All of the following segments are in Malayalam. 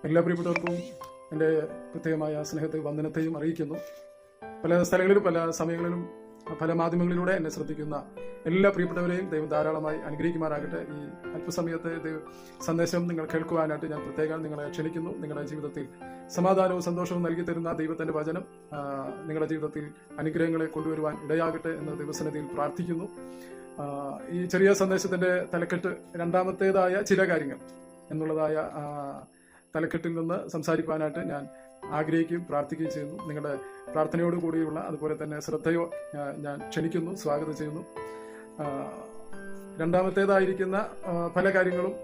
എല്ലാ പ്രിയപ്പെട്ടവർക്കും എൻ്റെ പ്രത്യേകമായ സ്നേഹത്തെയും വന്ദനത്തെയും അറിയിക്കുന്നു. പല സ്ഥലങ്ങളിലും പല സമയങ്ങളിലും പല മാധ്യമങ്ങളിലൂടെ എന്നെ ശ്രദ്ധിക്കുന്ന എല്ലാ പ്രിയപ്പെട്ടവരെയും ദൈവം ധാരാളമായി അനുഗ്രഹിക്കുമാറാകട്ടെ. ഈ അല്പസമയത്തെ സന്ദേശം നിങ്ങൾ കേൾക്കുവാനായിട്ട് ഞാൻ പ്രത്യേകം നിങ്ങളെ ക്ഷണിക്കുന്നു. നിങ്ങളുടെ ജീവിതത്തിൽ സമാധാനവും സന്തോഷവും നൽകി തരുന്ന ദൈവത്തിൻ്റെ വചനം നിങ്ങളുടെ ജീവിതത്തിൽ അനുഗ്രഹങ്ങളെ കൊണ്ടുവരുവാൻ ഇടയാകട്ടെ എന്ന് ദൈവസന്നിധിയിൽ പ്രാർത്ഥിക്കുന്നു. ഈ ചെറിയ സന്ദേശത്തിൻ്റെ തലക്കെട്ട് രണ്ടാമത്തേതായ ചില കാര്യങ്ങൾ എന്നുള്ളതായ തലക്കെട്ടിൽ നിന്ന് സംസാരിക്കാനായിട്ട് ഞാൻ ആഗ്രഹിക്കുകയും പ്രാർത്ഥിക്കുകയും ചെയ്യുന്നു. നിങ്ങളുടെ പ്രാർത്ഥനയോട് കൂടിയുള്ള അതുപോലെ തന്നെ ശ്രദ്ധയോ ഞാൻ ക്ഷണിക്കുന്നു, സ്വാഗതം ചെയ്യുന്നു. രണ്ടാമത്തേതായിരിക്കുന്ന പല കാര്യങ്ങളും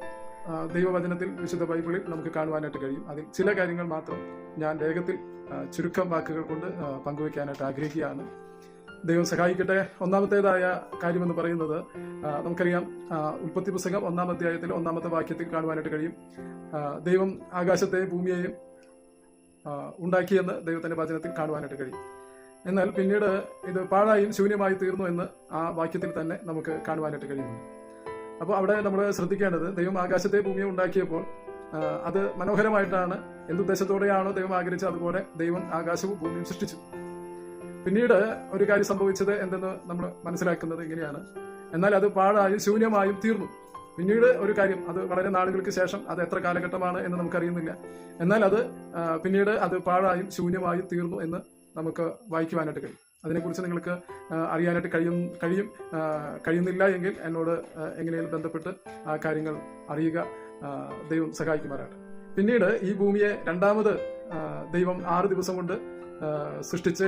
ദൈവവചനത്തിൽ വിശുദ്ധ ബൈബിളിൽ നമുക്ക് കാണുവാനായിട്ട് കഴിയും. അതിൽ ചില കാര്യങ്ങൾ മാത്രം ഞാൻ വേഗത്തിൽ ചുരുക്കം വാക്കുകൾ കൊണ്ട് പങ്കുവയ്ക്കാനായിട്ട് ആഗ്രഹിക്കുകയാണ്. ദൈവം സഹായിക്കട്ടെ. ഒന്നാമത്തേതായ കാര്യമെന്ന് പറയുന്നത് നമുക്കറിയാം, ഉൽപ്പത്തി പുസ്തകം 1-ാം അധ്യായത്തിൽ 1-ാമത്തെ വാക്യത്തിൽ കാണുവാനായിട്ട് കഴിയും. ദൈവം ആകാശത്തെ ഭൂമിയെയും ഉണ്ടാക്കിയെന്ന് ദൈവത്തിന്റെ വചനത്തിൽ കാണുവാനായിട്ട് കഴിയും. എന്നാൽ പിന്നീട് ഇത് പാഴായും ശൂന്യമായി തീർന്നു എന്ന് ആ വാക്യത്തിൽ തന്നെ നമുക്ക് കാണുവാനായിട്ട് കഴിയുന്നുണ്ട്. അപ്പോൾ അവിടെ നമ്മൾ ശ്രദ്ധിക്കേണ്ടത്, ദൈവം ആകാശത്തെ ഭൂമിയെ ഉണ്ടാക്കിയപ്പോൾ അത് മനോഹരമായിട്ടാണ്, എന്തുദ്ദേശത്തോടെയാണോ ദൈവം ആഗ്രഹിച്ചത് അതുപോലെ ദൈവം ആകാശവും ഭൂമിയും സൃഷ്ടിച്ചു. പിന്നീട് ഒരു കാര്യം സംഭവിച്ചത് എന്തെന്ന് നമ്മൾ മനസ്സിലാക്കുന്നത് ഇങ്ങനെയാണ്: എന്നാൽ അത് പാഴായും ശൂന്യമായും തീർന്നു. പിന്നീട് ഒരു കാര്യം, അത് വളരെ നാളുകൾക്ക് ശേഷം, അത് എത്ര കാലഘട്ടമാണ് എന്ന് നമുക്കറിയുന്നില്ല, എന്നാൽ അത് പിന്നീട് അത് പാഴായും ശൂന്യമായും തീർന്നു എന്ന് നമുക്ക് വായിക്കുവാനായിട്ട് കഴിയും. അതിനെക്കുറിച്ച് നിങ്ങൾക്ക് അറിയാനായിട്ട് കഴിയുന്നില്ല എങ്കിൽ എന്നോട് എങ്ങനെയും ബന്ധപ്പെട്ട് ആ കാര്യങ്ങൾ അറിയുക. ദൈവം സഹായിക്കുമാറാകട്ടെ. പിന്നീട് ഈ ഭൂമിയെ രണ്ടാമത് ദൈവം 6 ദിവസം കൊണ്ട് സൃഷ്ടിച്ച്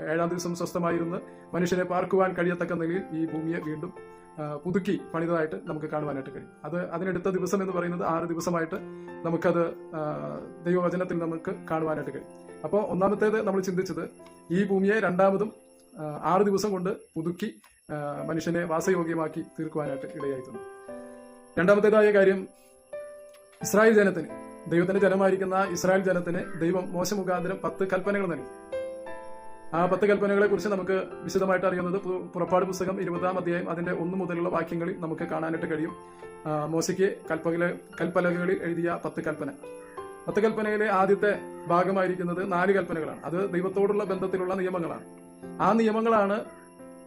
7-ാം ദിവസം സ്വസ്ഥമായിരുന്ന് മനുഷ്യനെ പാർക്കുവാൻ കഴിയത്തക്ക നിലയിൽ ഈ ഭൂമിയെ വീണ്ടും പുതുക്കി പണിതായിട്ട് നമുക്ക് കാണുവാനായിട്ട് കഴിയും. അതിനെടുത്ത ദിവസം എന്ന് പറയുന്നത് 6 ദിവസമായിട്ട് നമുക്കത് ദൈവവചനത്തിൽ നമുക്ക് കാണുവാനായിട്ട് കഴിയും. അപ്പോൾ ഒന്നാമത്തേത് നമ്മൾ ചിന്തിച്ചത്, ഈ ഭൂമിയെ രണ്ടാമതും 6 ദിവസം കൊണ്ട് പുതുക്കി മനുഷ്യനെ വാസയോഗ്യമാക്കി തീർക്കുവാനായിട്ട് ഇടയായിരുന്നു. രണ്ടാമത്തേതായ കാര്യം, ഇസ്രായേൽ ജനത്തിന്, ദൈവത്തിന്റെ ജനമായിരിക്കുന്ന ഇസ്രായേൽ ജനത്തിന് ദൈവം മോശ മുഖാന്തരം 10 കൽപ്പനകൾ നൽകി. ആ 10 കൽപ്പനകളെ കുറിച്ച് നമുക്ക് വിശദമായിട്ട് അറിയുന്നത് പുറപ്പാട് പുസ്തകം 20-ാം അധ്യായം അതിന്റെ 1 മുതലുള്ള വാക്യങ്ങളിൽ നമുക്ക് കാണാനായിട്ട് കഴിയും. മോശയ്ക്ക് കൽപ്പലകളിൽ എഴുതിയ 10 കൽപ്പന. 10 കൽപ്പനയിലെ ആദ്യത്തെ ഭാഗമായിരിക്കുന്നത് 4 കൽപ്പനകളാണ്. അത് ദൈവത്തോടുള്ള ബന്ധത്തിലുള്ള നിയമങ്ങളാണ്. ആ നിയമങ്ങളാണ്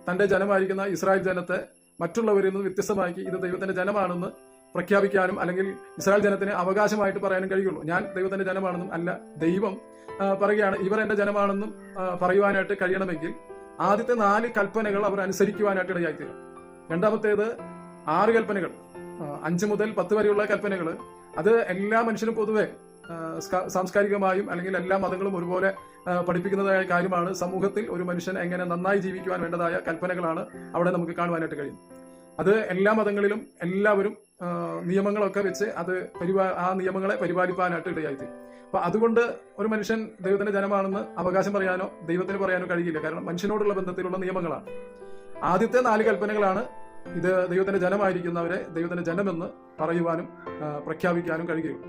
തന്റെ ജനമായിരിക്കുന്ന ഇസ്രായേൽ ജനത്തെ മറ്റുള്ളവരിൽ നിന്ന് വ്യത്യസ്തമാക്കി ഇത് ദൈവത്തിന്റെ ജനമാണെന്ന് പ്രഖ്യാപിക്കാനും അല്ലെങ്കിൽ ഇസ്രായേൽ ജനത്തിന് അവകാശമായിട്ട് പറയാനും കഴിയുള്ളൂ. ഞാൻ ദൈവത്തിന്റെ ജനമാണെന്നും അല്ല, ദൈവം പറയുകയാണ് ഇവർ എന്റെ ജനമാണെന്നും പറയുവാനായിട്ട് കഴിയണമെങ്കിൽ ആദ്യത്തെ 4 കൽപ്പനകൾ അവർ അനുസരിക്കുവാനായിട്ട് ഇടയായിത്തീരും. രണ്ടാമത്തേത് 6 കൽപ്പനകൾ, 5 മുതൽ 10 വരെയുള്ള കൽപ്പനകൾ, അത് എല്ലാ മനുഷ്യനും പൊതുവെ സാംസ്കാരികമായും അല്ലെങ്കിൽ എല്ലാ മതങ്ങളും ഒരുപോലെ പഠിപ്പിക്കുന്നതായ കാര്യമാണ്. സമൂഹത്തിൽ ഒരു മനുഷ്യൻ എങ്ങനെ നന്നായി ജീവിക്കുവാൻ വേണ്ടതായ കൽപ്പനകളാണ് അവിടെ നമുക്ക് കാണുവാനായിട്ട് കഴിയും. അത് എല്ലാ മതങ്ങളിലും എല്ലാവരും നിയമങ്ങളൊക്കെ വെച്ച് ആ നിയമങ്ങളെ പരിപാലിക്കാനായിട്ട് ഇടയായിത്തീരും. അപ്പൊ അതുകൊണ്ട് ഒരു മനുഷ്യൻ ദൈവത്തിന്റെ ജനമാണെന്ന് അവകാശം പറയാനോ ദൈവത്തിന് പറയാനോ കഴിയില്ല. കാരണം മനുഷ്യനോടുള്ള ബന്ധത്തിലുള്ള നിയമങ്ങളാണ്. ആദ്യത്തെ 4 കൽപ്പനകളാണ് ഇത് ദൈവത്തിന്റെ ജനമായിരിക്കുന്നവരെ ദൈവത്തിന്റെ ജനമെന്ന് പറയുവാനും പ്രഖ്യാപിക്കാനും കഴിയുകയുള്ളൂ.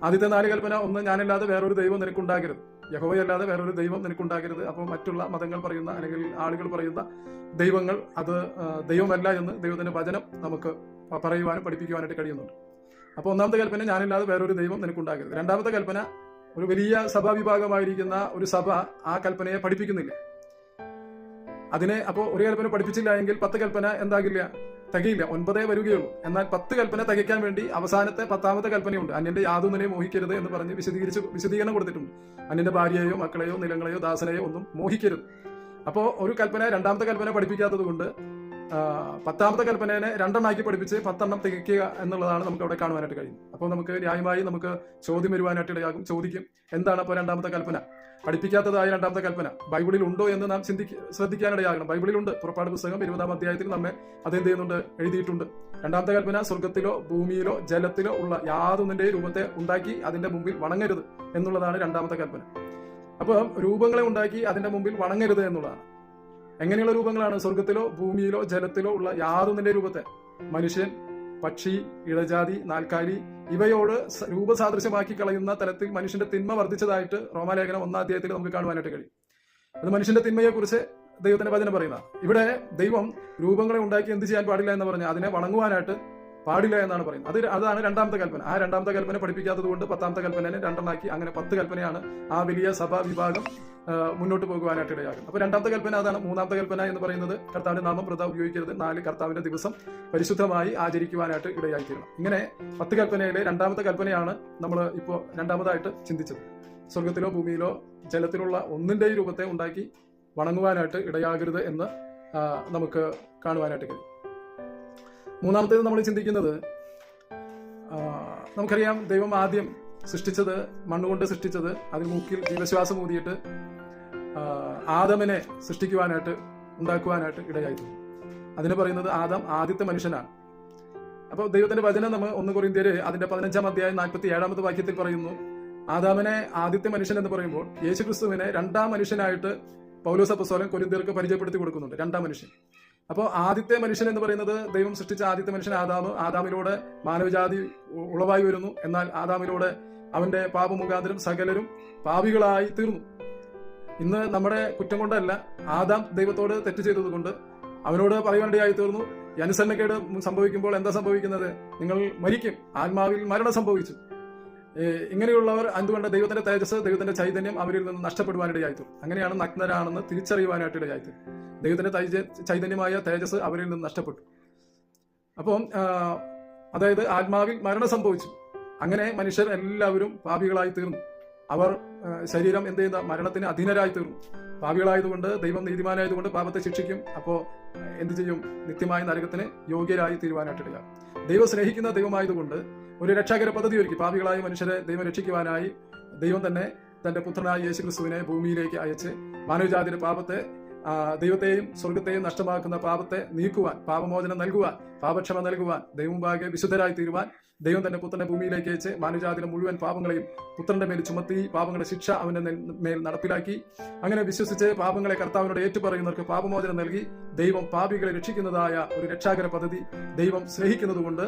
ആദ്യത്തെ 4 കൽപ്പന, ഒന്ന്, ഞാനല്ലാതെ വേറൊരു ദൈവം നിനക്കുണ്ടാകരുത്, യഹോവയല്ലാതെ വേറൊരു ദൈവം നിനക്കുണ്ടാകരുത്. അപ്പോൾ മറ്റുള്ള മതങ്ങൾ പറയുന്ന അല്ലെങ്കിൽ ആളുകൾ പറയുന്ന ദൈവങ്ങൾ അത് ദൈവമല്ല എന്ന് ദൈവത്തിന്റെ വചനം നമുക്ക് പറയുവാനും പഠിപ്പിക്കുവാനായിട്ട് കഴിയുന്നുണ്ട്. അപ്പോൾ ഒന്നാമത്തെ കൽപ്പന, ഞാനല്ലാതെ വേറൊരു ദൈവം നിനക്കുണ്ടാകരുത്. രണ്ടാമത്തെ കൽപ്പന, ഒരു വലിയ സഭാവിഭാഗമായിരിക്കുന്ന ഒരു സഭ ആ കൽപ്പനയെ പഠിപ്പിക്കുന്നില്ല. അപ്പോൾ ഒരു കൽപ്പന പഠിപ്പിച്ചില്ല എങ്കിൽ 10 കൽപ്പന എന്താകില്ല, തികയില്ല, 9 വരികയുള്ളൂ. എന്നാൽ 10 കൽപ്പന തികയ്ക്കാൻ വേണ്ടി അവസാനത്തെ 10-ാമത്തെ കൽപ്പനയുണ്ട്. അന്യന്റെ യാതൊന്നിനെയും മോഹിക്കരുത് എന്ന് പറഞ്ഞ് വിശദീകരണം കൊടുത്തിട്ടുണ്ട്. അന്യന്റെ ഭാര്യയെയോ മക്കളെയോ നിലങ്ങളെയോ ദാസനെയോ ഒന്നും മോഹിക്കരുത്. അപ്പോൾ ഒരു കൽപ്പന, രണ്ടാമത്തെ കൽപ്പന പഠിപ്പിക്കാത്തത് കൊണ്ട് 10-ാമത്തെ കൽപ്പനയെ 2 പഠിപ്പിച്ച് 10 തികയ്ക്കുക എന്നുള്ളതാണ് നമുക്ക് അവിടെ കാണുവാനായിട്ട് കഴിയും. അപ്പോൾ നമുക്ക് ന്യായമായി നമുക്ക് ചോദ്യം വരുവാനായിട്ട് ഇടയാകും. ചോദിക്കും, എന്താണ് അപ്പോൾ 2-ാമത്തെ കൽപ്പന? പഠിപ്പിക്കാത്തതായ 2-ാമത്തെ കൽപ്പന ബൈബിളിൽ ഉണ്ടോ എന്ന് നാം ശ്രദ്ധിക്കാനിടയാകണം. ബൈബിളിലുണ്ട്. പുറപ്പാട് പുസ്തകം 20-ാം അധ്യായത്തിൽ നമ്മെ അതെന്ത് ചെയ്യുന്നുണ്ട്, എഴുതിയിട്ടുണ്ട്. 2-ാമത്തെ കൽപ്പന, സ്വർഗത്തിലോ ഭൂമിയിലോ ജലത്തിലോ ഉള്ള യാതൊന്നിന്റെയും രൂപത്തെ ഉണ്ടാക്കി അതിന്റെ മുമ്പിൽ വണങ്ങരുത് എന്നുള്ളതാണ് 2-ാമത്തെ കൽപ്പന. അപ്പോൾ രൂപങ്ങളെ ഉണ്ടാക്കി അതിന്റെ മുമ്പിൽ വണങ്ങരുത് എന്നുള്ളതാണ്. എങ്ങനെയുള്ള രൂപങ്ങളാണ്? സ്വർഗത്തിലോ ഭൂമിയിലോ ജലത്തിലോ ഉള്ള യാതൊന്നിന്റെ രൂപത്തെ, മനുഷ്യൻ, പക്ഷി, ഇഴജാതി, നാൽക്കാലി ഇവയോട് രൂപസാദൃശ്യമാക്കി കളയുന്ന തലത്തിൽ മനുഷ്യന്റെ തിന്മ വർദ്ധിച്ചതായിട്ട് റോമാലേഖനം 1-ാം അധ്യായത്തിൽ നമുക്ക് കാണുവാനായിട്ട് കഴിയും. അത് മനുഷ്യന്റെ തിന്മയെ കുറിച്ച് ദൈവത്തിന്റെ വചനം പറയുന്ന. ഇവിടെ ദൈവം രൂപങ്ങളെ ഉണ്ടാക്കി എന്ത് ചെയ്യാൻ പാടില്ല എന്ന് പറഞ്ഞാൽ അതിനെ വണങ്ങുവാനായിട്ട് പാടില്ല എന്നാണ് പറയുന്നത്. അതാണ് രണ്ടാമത്തെ കൽപ്പന. ആ രണ്ടാമത്തെ കൽപ്പന പഠിപ്പിക്കാത്തത് കൊണ്ട് 10ാമത്തെ കൽപ്പനയെ 2 അങ്ങനെ 10 കൽപ്പനയാണ് ആ വലിയ സഭാ വിഭാഗം മുന്നോട്ട് പോകുവാനായിട്ട് ഇടയാകും. അപ്പോൾ രണ്ടാമത്തെ കൽപ്പന അതാണ്. 3ാമത്തെ കൽപ്പന എന്ന് പറയുന്നത് കർത്താവിന്റെ നാമം വൃഥ ഉപയോഗിക്കരുത്. 4 കർത്താവിന്റെ ദിവസം പരിശുദ്ധമായി ആചരിക്കുവാനായിട്ട് ഇടയായിത്തീരണം. ഇങ്ങനെ 10 കൽപ്പനയിലെ രണ്ടാമത്തെ കൽപ്പനയാണ് നമ്മൾ ഇപ്പോൾ രണ്ടാമതായിട്ട് ചിന്തിച്ചത്. സ്വർഗത്തിലോ ഭൂമിയിലോ ജലത്തിലുള്ള ഒന്നിന്റെ രൂപത്തെ ഉണ്ടാക്കി വണങ്ങുവാനായിട്ട് ഇടയാകരുത് എന്ന് നമുക്ക് കാണുവാനായിട്ട് കഴിയും. മൂന്നാമത്തേത് നമ്മൾ ചിന്തിക്കുന്നത്, നമുക്കറിയാം ദൈവം ആദ്യം സൃഷ്ടിച്ചത് മണ്ണുകൊണ്ട് സൃഷ്ടിച്ചത്, അതിന് മൂക്കിൽ ജീവശ്വാസം ഊതിയിട്ട് ആദമിനെ സൃഷ്ടിക്കുവാനായിട്ട് ഉണ്ടാക്കുവാനായിട്ട് ഇടയായിരുന്നു. അതിന് പറയുന്നത് ആദം ആദ്യത്തെ മനുഷ്യനാണ്. അപ്പോൾ ദൈവത്തിന്റെ വചനം നമ്മൾ 1 കൊരിന്ത്യർ അതിന്റെ 15ാം അധ്യായം 47ാമത്തെ വാക്യത്തിൽ പറയുന്നു, ആദാമിനെ ആദ്യത്തെ മനുഷ്യൻ എന്ന് പറയുമ്പോൾ യേശുക്രിസ്തുവിനെ 2ാം മനുഷ്യനായിട്ട് പൗലോസ് അപ്പോസ്തലൻ കൊരിന്ത്യർക്ക് പരിചയപ്പെടുത്തി കൊടുക്കുന്നുണ്ട്. 2ാം മനുഷ്യൻ. അപ്പോൾ ആദ്യത്തെ മനുഷ്യൻ എന്ന് പറയുന്നത് ദൈവം സൃഷ്ടിച്ച ആദ്യത്തെ മനുഷ്യൻ ആദാമിലൂടെ മാനവജാതി ഉളവായി വരുന്നു. എന്നാൽ ആദാമിലൂടെ അവന്റെ പാപമുഖാന്തരം സകലരും പാപികളായി തീർന്നു. ഇന്ന് നമ്മുടെ കുറ്റം കൊണ്ടല്ല, ആദാം ദൈവത്തോട് തെറ്റ് ചെയ്തത് കൊണ്ട് അവനോട് പറയുവാനിടയായി തീർന്നു. ഈ അനുസരണക്കേട് സംഭവിക്കുമ്പോൾ എന്താ സംഭവിക്കുന്നത്? നിങ്ങൾ മരിക്കും, ആത്മാവിൽ മരണം സംഭവിച്ചു. ഇങ്ങനെയുള്ളവർ എന്തുകൊണ്ട് ദൈവത്തിന്റെ തേജസ്, ദൈവത്തിന്റെ ചൈതന്യം അവരിൽ നിന്ന് നഷ്ടപ്പെടുവാനിടയായിത്തീരും. അങ്ങനെയാണ് നഗ്നരാണെന്ന് തിരിച്ചറിയുവാനായിട്ട് ഇടയായിത്തീരും. ദൈവത്തിന്റെ ചൈതന്യമായ തേജസ് അവരിൽ നിന്ന് നഷ്ടപ്പെട്ടു. അപ്പം അതായത് ആത്മാവിൽ മരണം സംഭവിച്ചു. അങ്ങനെ മനുഷ്യർ എല്ലാവരും പാപികളായി തീർന്നു. അവർ ശരീരം എന്ത് ചെയ്യുന്ന മരണത്തിന് അധീനരായി തീർന്നു. പാപികളായതുകൊണ്ട് ദൈവം നീതിമാനായതുകൊണ്ട് പാപത്തെ ശിക്ഷിക്കും. അപ്പോൾ എന്ത് ചെയ്യും? നിത്യമായ നരകത്തിന് യോഗ്യരായി തീരുവാനായിട്ടിടയാ. ദൈവം സ്നേഹിക്കുന്ന ദൈവമായതുകൊണ്ട് ഒരു രക്ഷാകര പദ്ധതി ഒരുക്കി. പാപികളായ മനുഷ്യരെ ദൈവം രക്ഷിക്കുവാനായി ദൈവം തന്നെ തന്റെ പുത്രനായ യേശുക്രിസ്തുവിനെ ഭൂമിയിലേക്ക് അയച്ച് മാനവജാതിയുടെ പാപത്തെ, ദൈവത്തെയും സ്വർഗത്തെയും നഷ്ടമാക്കുന്ന പാപത്തെ നീക്കുവാൻ, പാപമോചനം നൽകുവാൻ, പാപക്ഷമ നൽകുവാൻ, ദൈവമുമ്പാകെ വിശുദ്ധരായി തീരുവാൻ ദൈവം തന്റെ പുത്രനെ ഭൂമിയിലേക്ക് അയച്ച് മാനവജാതിയുടെ മുഴുവൻ പാപങ്ങളെയും പുത്രന്റെ മേൽ ചുമത്തി പാപങ്ങളുടെ ശിക്ഷ അവന്റെ മേൽ നടപ്പിലാക്കി. അങ്ങനെ വിശ്വസിച്ച് പാപങ്ങളെ കർത്താവിനോട് ഏറ്റുപറയുന്നവർക്ക് പാപമോചനം നൽകി ദൈവം പാപികളെ രക്ഷിക്കുന്നതായ ഒരു രക്ഷാകര പദ്ധതി ദൈവം സ്നേഹിക്കുന്നതുകൊണ്ട്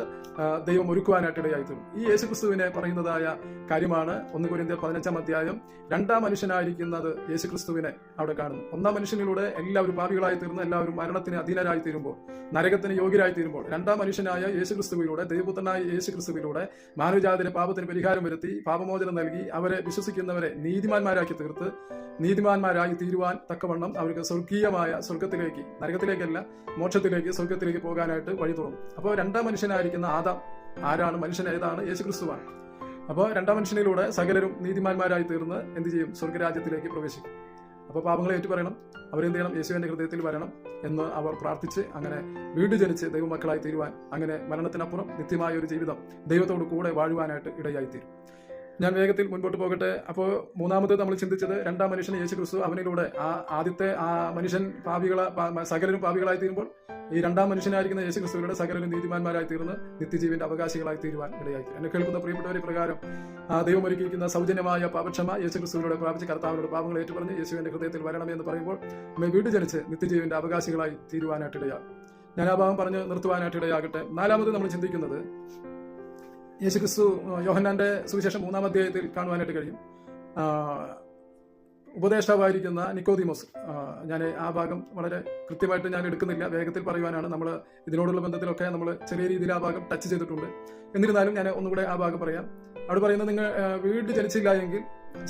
ദൈവം ഒരുക്കുവാനായിട്ട് ഇടയായിത്തീരും. ഈ യേശുക്രിസ്തുവിനെ പറയുന്നതായ കാര്യമാണ് 1 കൊരിന്ത്യർ 15ാം അധ്യായം. 2ാം മനുഷ്യനായിരിക്കുന്നത് യേശുക്രിസ്തുവിനെ അവിടെ കാണുന്നു. 1ാം മനുഷ്യനിലൂടെ എല്ലാവരും പാപികളായി തീർന്ന് എല്ലാവരും മരണത്തിന് അധീനരായി തീരുമ്പോൾ, നരകത്തിന് യോഗ്യരായി തീരുമ്പോൾ, 2ാം മനുഷ്യനായ യേശുക്രിസ്തുവിലൂടെ, ദൈവപുത്രനായ യേശുക്രിസ്തുവിലൂടെ മാനവജാതിയുടെ പാപത്തിന് പരിഹാരം വരുത്തി പാപമോചനം നൽകി അവരെ വിശ്വസിക്കുന്നവരെ നീതിമാന്മാരാക്കി തീർത്ത് നീതിമാന്മാരായി തീരുവാൻ തക്കവണ്ണം അവർക്ക് സ്വർഗീയമായ സ്വർഗത്തിലേക്ക്, നരകത്തിലേക്കല്ല മോക്ഷത്തിലേക്ക്, സ്വർഗത്തിലേക്ക് പോകാനായിട്ട് വഴി തുറന്നു. അപ്പോൾ 2ാം മനുഷ്യനായിരിക്കുന്ന ആദാം ആരാണ്? മനുഷ്യൻ ഏതാണ്? യേശുക്രിസ്തുവാണ്. അപ്പോൾ 2ാം മനുഷ്യനിലൂടെ സകലരും നീതിമാന്മാരായി തീർന്ന് എന്ത് ചെയ്യും? സ്വർഗരാജ്യത്തിലേക്ക് പ്രവേശിക്കും. അപ്പോൾ പാപങ്ങളെ ഏറ്റുപറയണം, അവരെന്ത് ചെയ്യണം? യേശുവിന്റെ ഹൃദയത്തിൽ വരണം എന്ന് അവർ പ്രാർത്ഥിച്ച് അങ്ങനെ വീണ്ടും ജനിച്ച് ദൈവമക്കളായി തീരുവാൻ, അങ്ങനെ മരണത്തിനപ്പുറം നിത്യമായ ഒരു ജീവിതം ദൈവത്തോട് കൂടെ വാഴുവാനായിട്ട് ഇടയായിത്തീരും. ഞാൻ വേഗത്തിൽ മുൻപോട്ട് പോകട്ടെ. അപ്പോൾ മൂന്നാമത് നമ്മൾ ചിന്തിച്ചത് 2ാം മനുഷ്യൻ യേശുക്രിസ്തു, അവനിലൂടെ ആദ്യത്തെ മനുഷ്യൻ സകലരും പാപികളായി തീരുമ്പോൾ ഈ 2ാം മനുഷ്യനായിരിക്കുന്ന യേശുക്രിസ്തുവിലൂടെ സകലരും നീതിമാന്മാരായി തീർന്ന് നിത്യജീവന്റെ അവകാശികളായി തീരുവാൻ ഇടയായിത്തീരും. എന്നെ കേൾക്കുന്ന പ്രിയപ്പെട്ടവരെ, പ്രകാരം ദൈവം ഒരുക്കിയിരിക്കുന്ന സൗജന്യമായ പാപക്ഷമ യേശുക്രിസ്തുവിലൂടെ പ്രാപിച്ച് കർത്താവിനോട് പാപങ്ങൾ ഏറ്റുപറഞ്ഞ് യേശുവിന്റെ ഹൃദയത്തിൽ വരണമെന്ന് പറയുമ്പോൾ നമ്മെ വീണ്ടും ജനിച്ച് നിത്യജീവന്റെ അവകാശികളായി തീരുവാനായിട്ടിടയാകും. ഞാൻ ആ ഭാഗം പറഞ്ഞ് നിർത്തുവാനായിട്ടിടയാകട്ടെ. 4ാമത് നമ്മൾ ചിന്തിക്കുന്നത്, യേശുക്രിസ്തു യോഹന്നാന്റെ സുവിശേഷം 3ാം അധ്യായത്തിൽ കാണുവാനായിട്ട് കഴിയും. ഉപദേഷ്ടാവായിരിക്കുന്ന നിക്കോദീമോസ്, ഞാൻ ആ ഭാഗം വളരെ കൃത്യമായിട്ട് ഞാൻ എടുക്കുന്നില്ല, വേഗത്തിൽ പറയുവാനാണ്. നമ്മൾ ഇതിനോടുള്ള ബന്ധത്തിലൊക്കെ നമ്മൾ ചെറിയ രീതിയിൽ ആ ഭാഗം ടച്ച് ചെയ്തിട്ടുണ്ട്. എന്നിരുന്നാലും ഞാൻ ഒന്നുകൂടെ ആ ഭാഗം പറയാം. അവിടെ പറയുന്നത്, നിങ്ങൾ വീണ്ടും ജനിച്ചില്ല എങ്കിൽ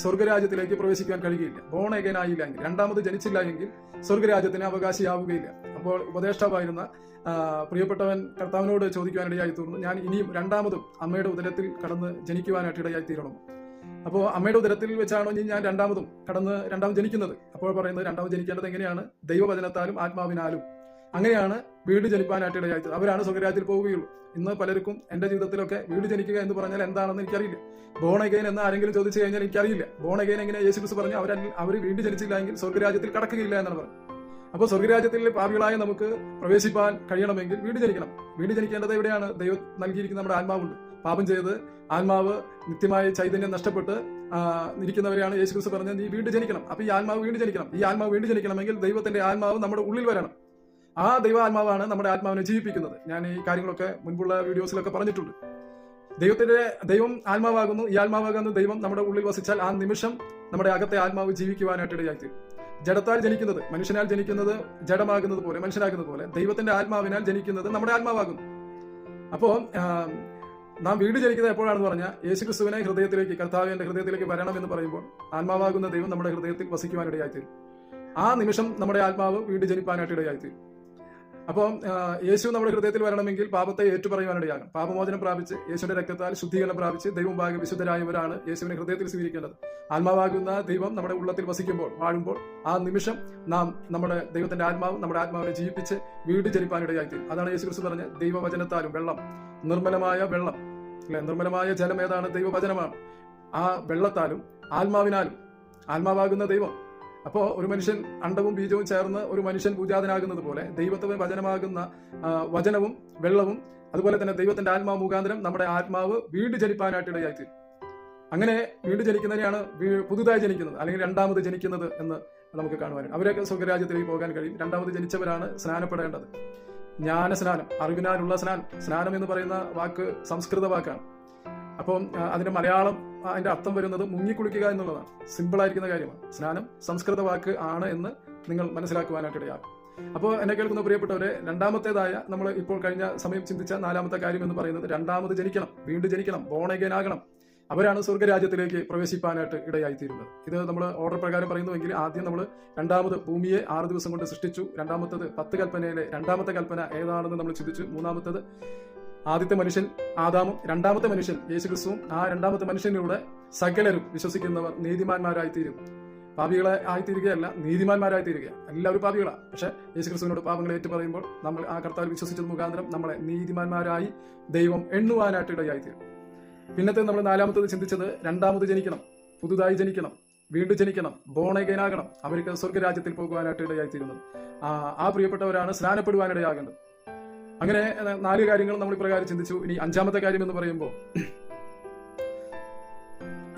സ്വർഗരാജ്യത്തിലേക്ക് പ്രവേശിക്കാൻ കഴിയുകയില്ല. ബോൺ അഗൈൻ ആയില്ല എങ്കിൽ, 2ാമത് ജനിച്ചില്ല എങ്കിൽ സ്വർഗരാജ്യത്തിന് അവകാശിയാവുകയില്ല. അപ്പോൾ ഉപദേഷ്ടാവായിരുന്ന പ്രിയപ്പെട്ടവൻ കർത്താവിനോട് ചോദിക്കുവാനിടയായി തീർന്നു, ഞാൻ ഇനിയും 2ാമതും അമ്മയുടെ ഉദരത്തിൽ കടന്ന് ജനിക്കുവാനായിട്ട് ഇടയായി തീരണം. അപ്പോൾ അമ്മയുടെ ഉദരത്തിൽ വെച്ചാണോ ഞാൻ 2ാമത് ജനിക്കുന്നത്? അപ്പോൾ പറയുന്നത്, 2ാമത് ജനിക്കേണ്ടത് എങ്ങനെയാണ്? ദൈവവചനത്താലും ആത്മാവിനാലും. അങ്ങനെയാണ് വീട് ജനിപ്പാനായിട്ട് ഇടയായി. അവരാണ് സ്വർഗരാജ്യത്തിൽ പോവുകയുള്ളൂ. ഇന്ന് പലർക്കും എന്റെ ജീവിതത്തിലൊക്കെ വീട് ജനിക്കുക എന്ന് പറഞ്ഞാൽ എന്താണെന്ന് എനിക്കറിയില്ല. ബോൺ അഗൈൻ എന്ന് ആരെങ്കിലും ചോദിച്ചു കഴിഞ്ഞാൽ എനിക്കറിയില്ല. ബോൺ അഗൈൻ എങ്ങനെ യേശുക്രിസ്തു പറഞ്ഞു, അവർ വീട് ജനിച്ചില്ല എങ്കിൽ സ്വർഗരാജ്യത്തിൽ കടക്കുകയില്ല എന്നാണ് പറഞ്ഞത്. അപ്പോൾ സ്വർഗരാജ്യത്തിൽ പാപികളായ നമുക്ക് പ്രവേശിപ്പാൻ കഴിയണമെങ്കിൽ വീട് ജനിക്കണം. വീട് ജനിക്കേണ്ടത് എവിടെയാണ്? ദൈവം നൽകിയിരിക്കുന്ന നമ്മുടെ ആത്മാവുണ്ട്. പാപം ചെയ്ത് ആത്മാവ് നിത്യമായ ചൈതന്യം നഷ്ടപ്പെട്ട് ഇരിക്കുന്നവരെയാണ് യേശുക്രിസ്തു പറഞ്ഞത്, നീ വീണ്ടും ജനിക്കണം. അപ്പൊ ഈ ആത്മാവ് വീണ്ടും ജനിക്കണം. ഈ ആത്മാവ് വീണ്ടും ജനിക്കണമെങ്കിൽ ദൈവത്തിന്റെ ആത്മാവ് നമ്മുടെ ഉള്ളിൽ വരണം. ആ ദൈവാത്മാവാണ് നമ്മുടെ ആത്മാവിനെ ജീവിപ്പിക്കുന്നത്. ഞാൻ ഈ കാര്യങ്ങളൊക്കെ മുൻപുള്ള വീഡിയോസിലൊക്കെ പറഞ്ഞിട്ടുണ്ട്. ദൈവം ആത്മാവാകുന്നു. ഈ ആത്മാവാകുന്ന ദൈവം നമ്മുടെ ഉള്ളിൽ വസിച്ചാൽ ആ നിമിഷം നമ്മുടെ അകത്തെ ആത്മാവ് ജീവിക്കുവാനായിട്ട് ഇടയായി. ജഡത്താൽ ജനിക്കുന്നത്, മനുഷ്യനാൽ ജനിക്കുന്നത് ജഡമാകുന്നത് പോലെ, മനുഷ്യനാകുന്നത് പോലെ ദൈവത്തിന്റെ ആത്മാവിനാൽ ജനിക്കുന്നത് നമ്മുടെ ആത്മാവാകുന്നു. അപ്പോൾ നാം വീട് ജനിക്കുന്നത് എപ്പോഴാണെന്ന് പറഞ്ഞാൽ യേശുക്രിസ്തുവിനെ ഹൃദയത്തിലേക്ക്, കർത്താവ് എന്റെ ഹൃദയത്തിലേക്ക് വരണം എന്ന് പറയുമ്പോൾ ആത്മാവാകുന്ന ദൈവം നമ്മുടെ ഹൃദയത്തിൽ വസിക്കുവാനിടയായിത്തീരും. ആ നിമിഷം നമ്മുടെ ആത്മാവ് വീട് ജനിപ്പാനായിട്ട് ഇടയായിത്തീരും. അപ്പോൾ യേശു നമ്മുടെ ഹൃദയത്തിൽ വരണമെങ്കിൽ പാപത്തെ ഏറ്റുപറയുവാനിടയാകും. പാപമോചനം പ്രാപിച്ച് യേശുവിന്റെ രക്തത്താൽ ശുദ്ധീകരണം പ്രാപിച്ച് ദൈവമുമ്പാകെ വിശുദ്ധരായവരാണ് യേശുവിനെ ഹൃദയത്തിൽ സ്വീകരിക്കേണ്ടത്. ആത്മാവാകുന്ന ദൈവം നമ്മുടെ ഉള്ളത്തിൽ വസിക്കുമ്പോൾ, വാഴുമ്പോൾ ആ നിമിഷം നാം നമ്മുടെ ദൈവത്തിന്റെ ആത്മാവ് നമ്മുടെ ആത്മാവിനെ ജീവിപ്പിച്ച് വീട് ജനിപ്പാനിടയായിത്തീരും. അതാണ് യേശു ക്രിസ്തു പറഞ്ഞ ദൈവവചനത്താലും വെള്ളം, നിർമ്മലമായ വെള്ളം, അല്ലെ, നിർമ്മലമായ ജലം ഏതാണ്? ദൈവവചനമാണ്. ആ വെള്ളത്താലും ആത്മാവിനാലും, ആത്മാവാകുന്ന ദൈവം. അപ്പോൾ ഒരു മനുഷ്യൻ അണ്ടവും ബീജവും ചേർന്ന് ഒരു മനുഷ്യൻ പൂജാതനാകുന്നത് പോലെ ദൈവത്തെ വചനമാകുന്ന വചനവും വെള്ളവും അതുപോലെ തന്നെ ദൈവത്തിന്റെ ആത്മാവ് മുഖാന്തരം നമ്മുടെ ആത്മാവ് വീട് ജനിപ്പാനായിട്ട് ഇടയായിത്തീരും. അങ്ങനെ വീട് ജനിക്കുന്നതിനെയാണ് പുതുതായി ജനിക്കുന്നത് അല്ലെങ്കിൽ രണ്ടാമത് ജനിക്കുന്നത് എന്ന് നമുക്ക് കാണുവാനും. അവരൊക്കെ സ്വർഗ്ഗരാജ്യത്തിലേക്ക് പോകാൻ കഴിയും. രണ്ടാമത് ജനിച്ചവരാണ് സ്നാനപ്പെടേണ്ടത്. ജ്ഞാനസ്നാനം, അറിവിനാലുള്ള സ്നാനം. സ്നാനം എന്ന് പറയുന്ന വാക്ക് സംസ്കൃത വാക്കാണ്. അപ്പം അതിന്റെ മലയാളം അതിന്റെ അർത്ഥം വരുന്നത് മുങ്ങിക്കുളിക്കുക എന്നുള്ളതാണ്. സിമ്പിൾ ആയിരിക്കുന്ന കാര്യമാണ്. സ്നാനം സംസ്കൃത വാക്ക് ആണ് എന്ന് നിങ്ങൾ മനസ്സിലാക്കുവാനായിട്ട് ഇടയാകും. അപ്പോൾ എന്നെ കേൾക്കുന്ന പ്രിയപ്പെട്ടവരെ, രണ്ടാമത്തേതായ നമ്മൾ ഇപ്പോൾ കഴിഞ്ഞ സമയം ചിന്തിച്ച നാലാമത്തെ കാര്യം എന്ന് പറയുന്നത് രണ്ടാമത് ജനിക്കണം, വീണ്ടും ജനിക്കണം, ബോൺ അഗൈൻ ആകണം. അവരാണ് സ്വർഗ്ഗരാജ്യത്തിലേക്ക് പ്രവേശിപ്പാനായിട്ട് ഇടയായിത്തീരുന്നത്. ഇത് നമ്മൾ ഓർഡർ പ്രകാരം പറയുന്നുവെങ്കിൽ ആദ്യം നമ്മൾ രണ്ടാമത് ഭൂമിയെ 6 ദിവസം കൊണ്ട് സൃഷ്ടിച്ചു. രണ്ടാമത്തത് 10 കൽപ്പനയിലെ രണ്ടാമത്തെ കൽപ്പന ഏതാണെന്ന് നമ്മൾ ചിന്തിച്ചു. മൂന്നാമത്തത് ആദ്യത്തെ മനുഷ്യൻ ആദാമും രണ്ടാമത്തെ മനുഷ്യൻ യേശുക്രിസ്തുവും. ആ രണ്ടാമത്തെ മനുഷ്യനിലൂടെ സകലരും വിശ്വസിക്കുന്നവർ നീതിമാന്മാരായിത്തീരും. പാപികളെ ആയിത്തീരുകയല്ല, നീതിമാന്മാരായിത്തീരുക. എല്ലാവരും പാപികളാണ്. പക്ഷെ യേശുക്രിസ്തുവിനോട് പാപങ്ങളെ ഏറ്റു പറയുമ്പോൾ നമ്മൾ ആ കർത്താവിൽ വിശ്വസിച്ചത് മുഖാന്തരം നമ്മളെ നീതിമാന്മാരായി ദൈവം എണ്ണുവാനായിട്ട് ഇടയായിത്തീരും. പിന്നത്തെ നമ്മൾ നാലാമത്തത് ചിന്തിച്ചത് രണ്ടാമത് ജനിക്കണം, പുതുതായി ജനിക്കണം, വീണ്ടും ജനിക്കണം, ബോൺ അഗൈൻ ആകണം. അവർക്ക് സ്വർഗ്ഗരാജ്യത്തിൽ പോകുവാനായിട്ട് ഇടയായിത്തീരുന്നത്. ആ പ്രിയപ്പെട്ടവരാണ് സ്നാനപ്പെടുവാനിടയാകേണ്ടത്. അങ്ങനെ 4 കാര്യങ്ങൾ നമ്മൾ ഇപ്രകാരം ചിന്തിച്ചു. ഇനി 5ാമത്തെ കാര്യം എന്ന് പറയുമ്പോൾ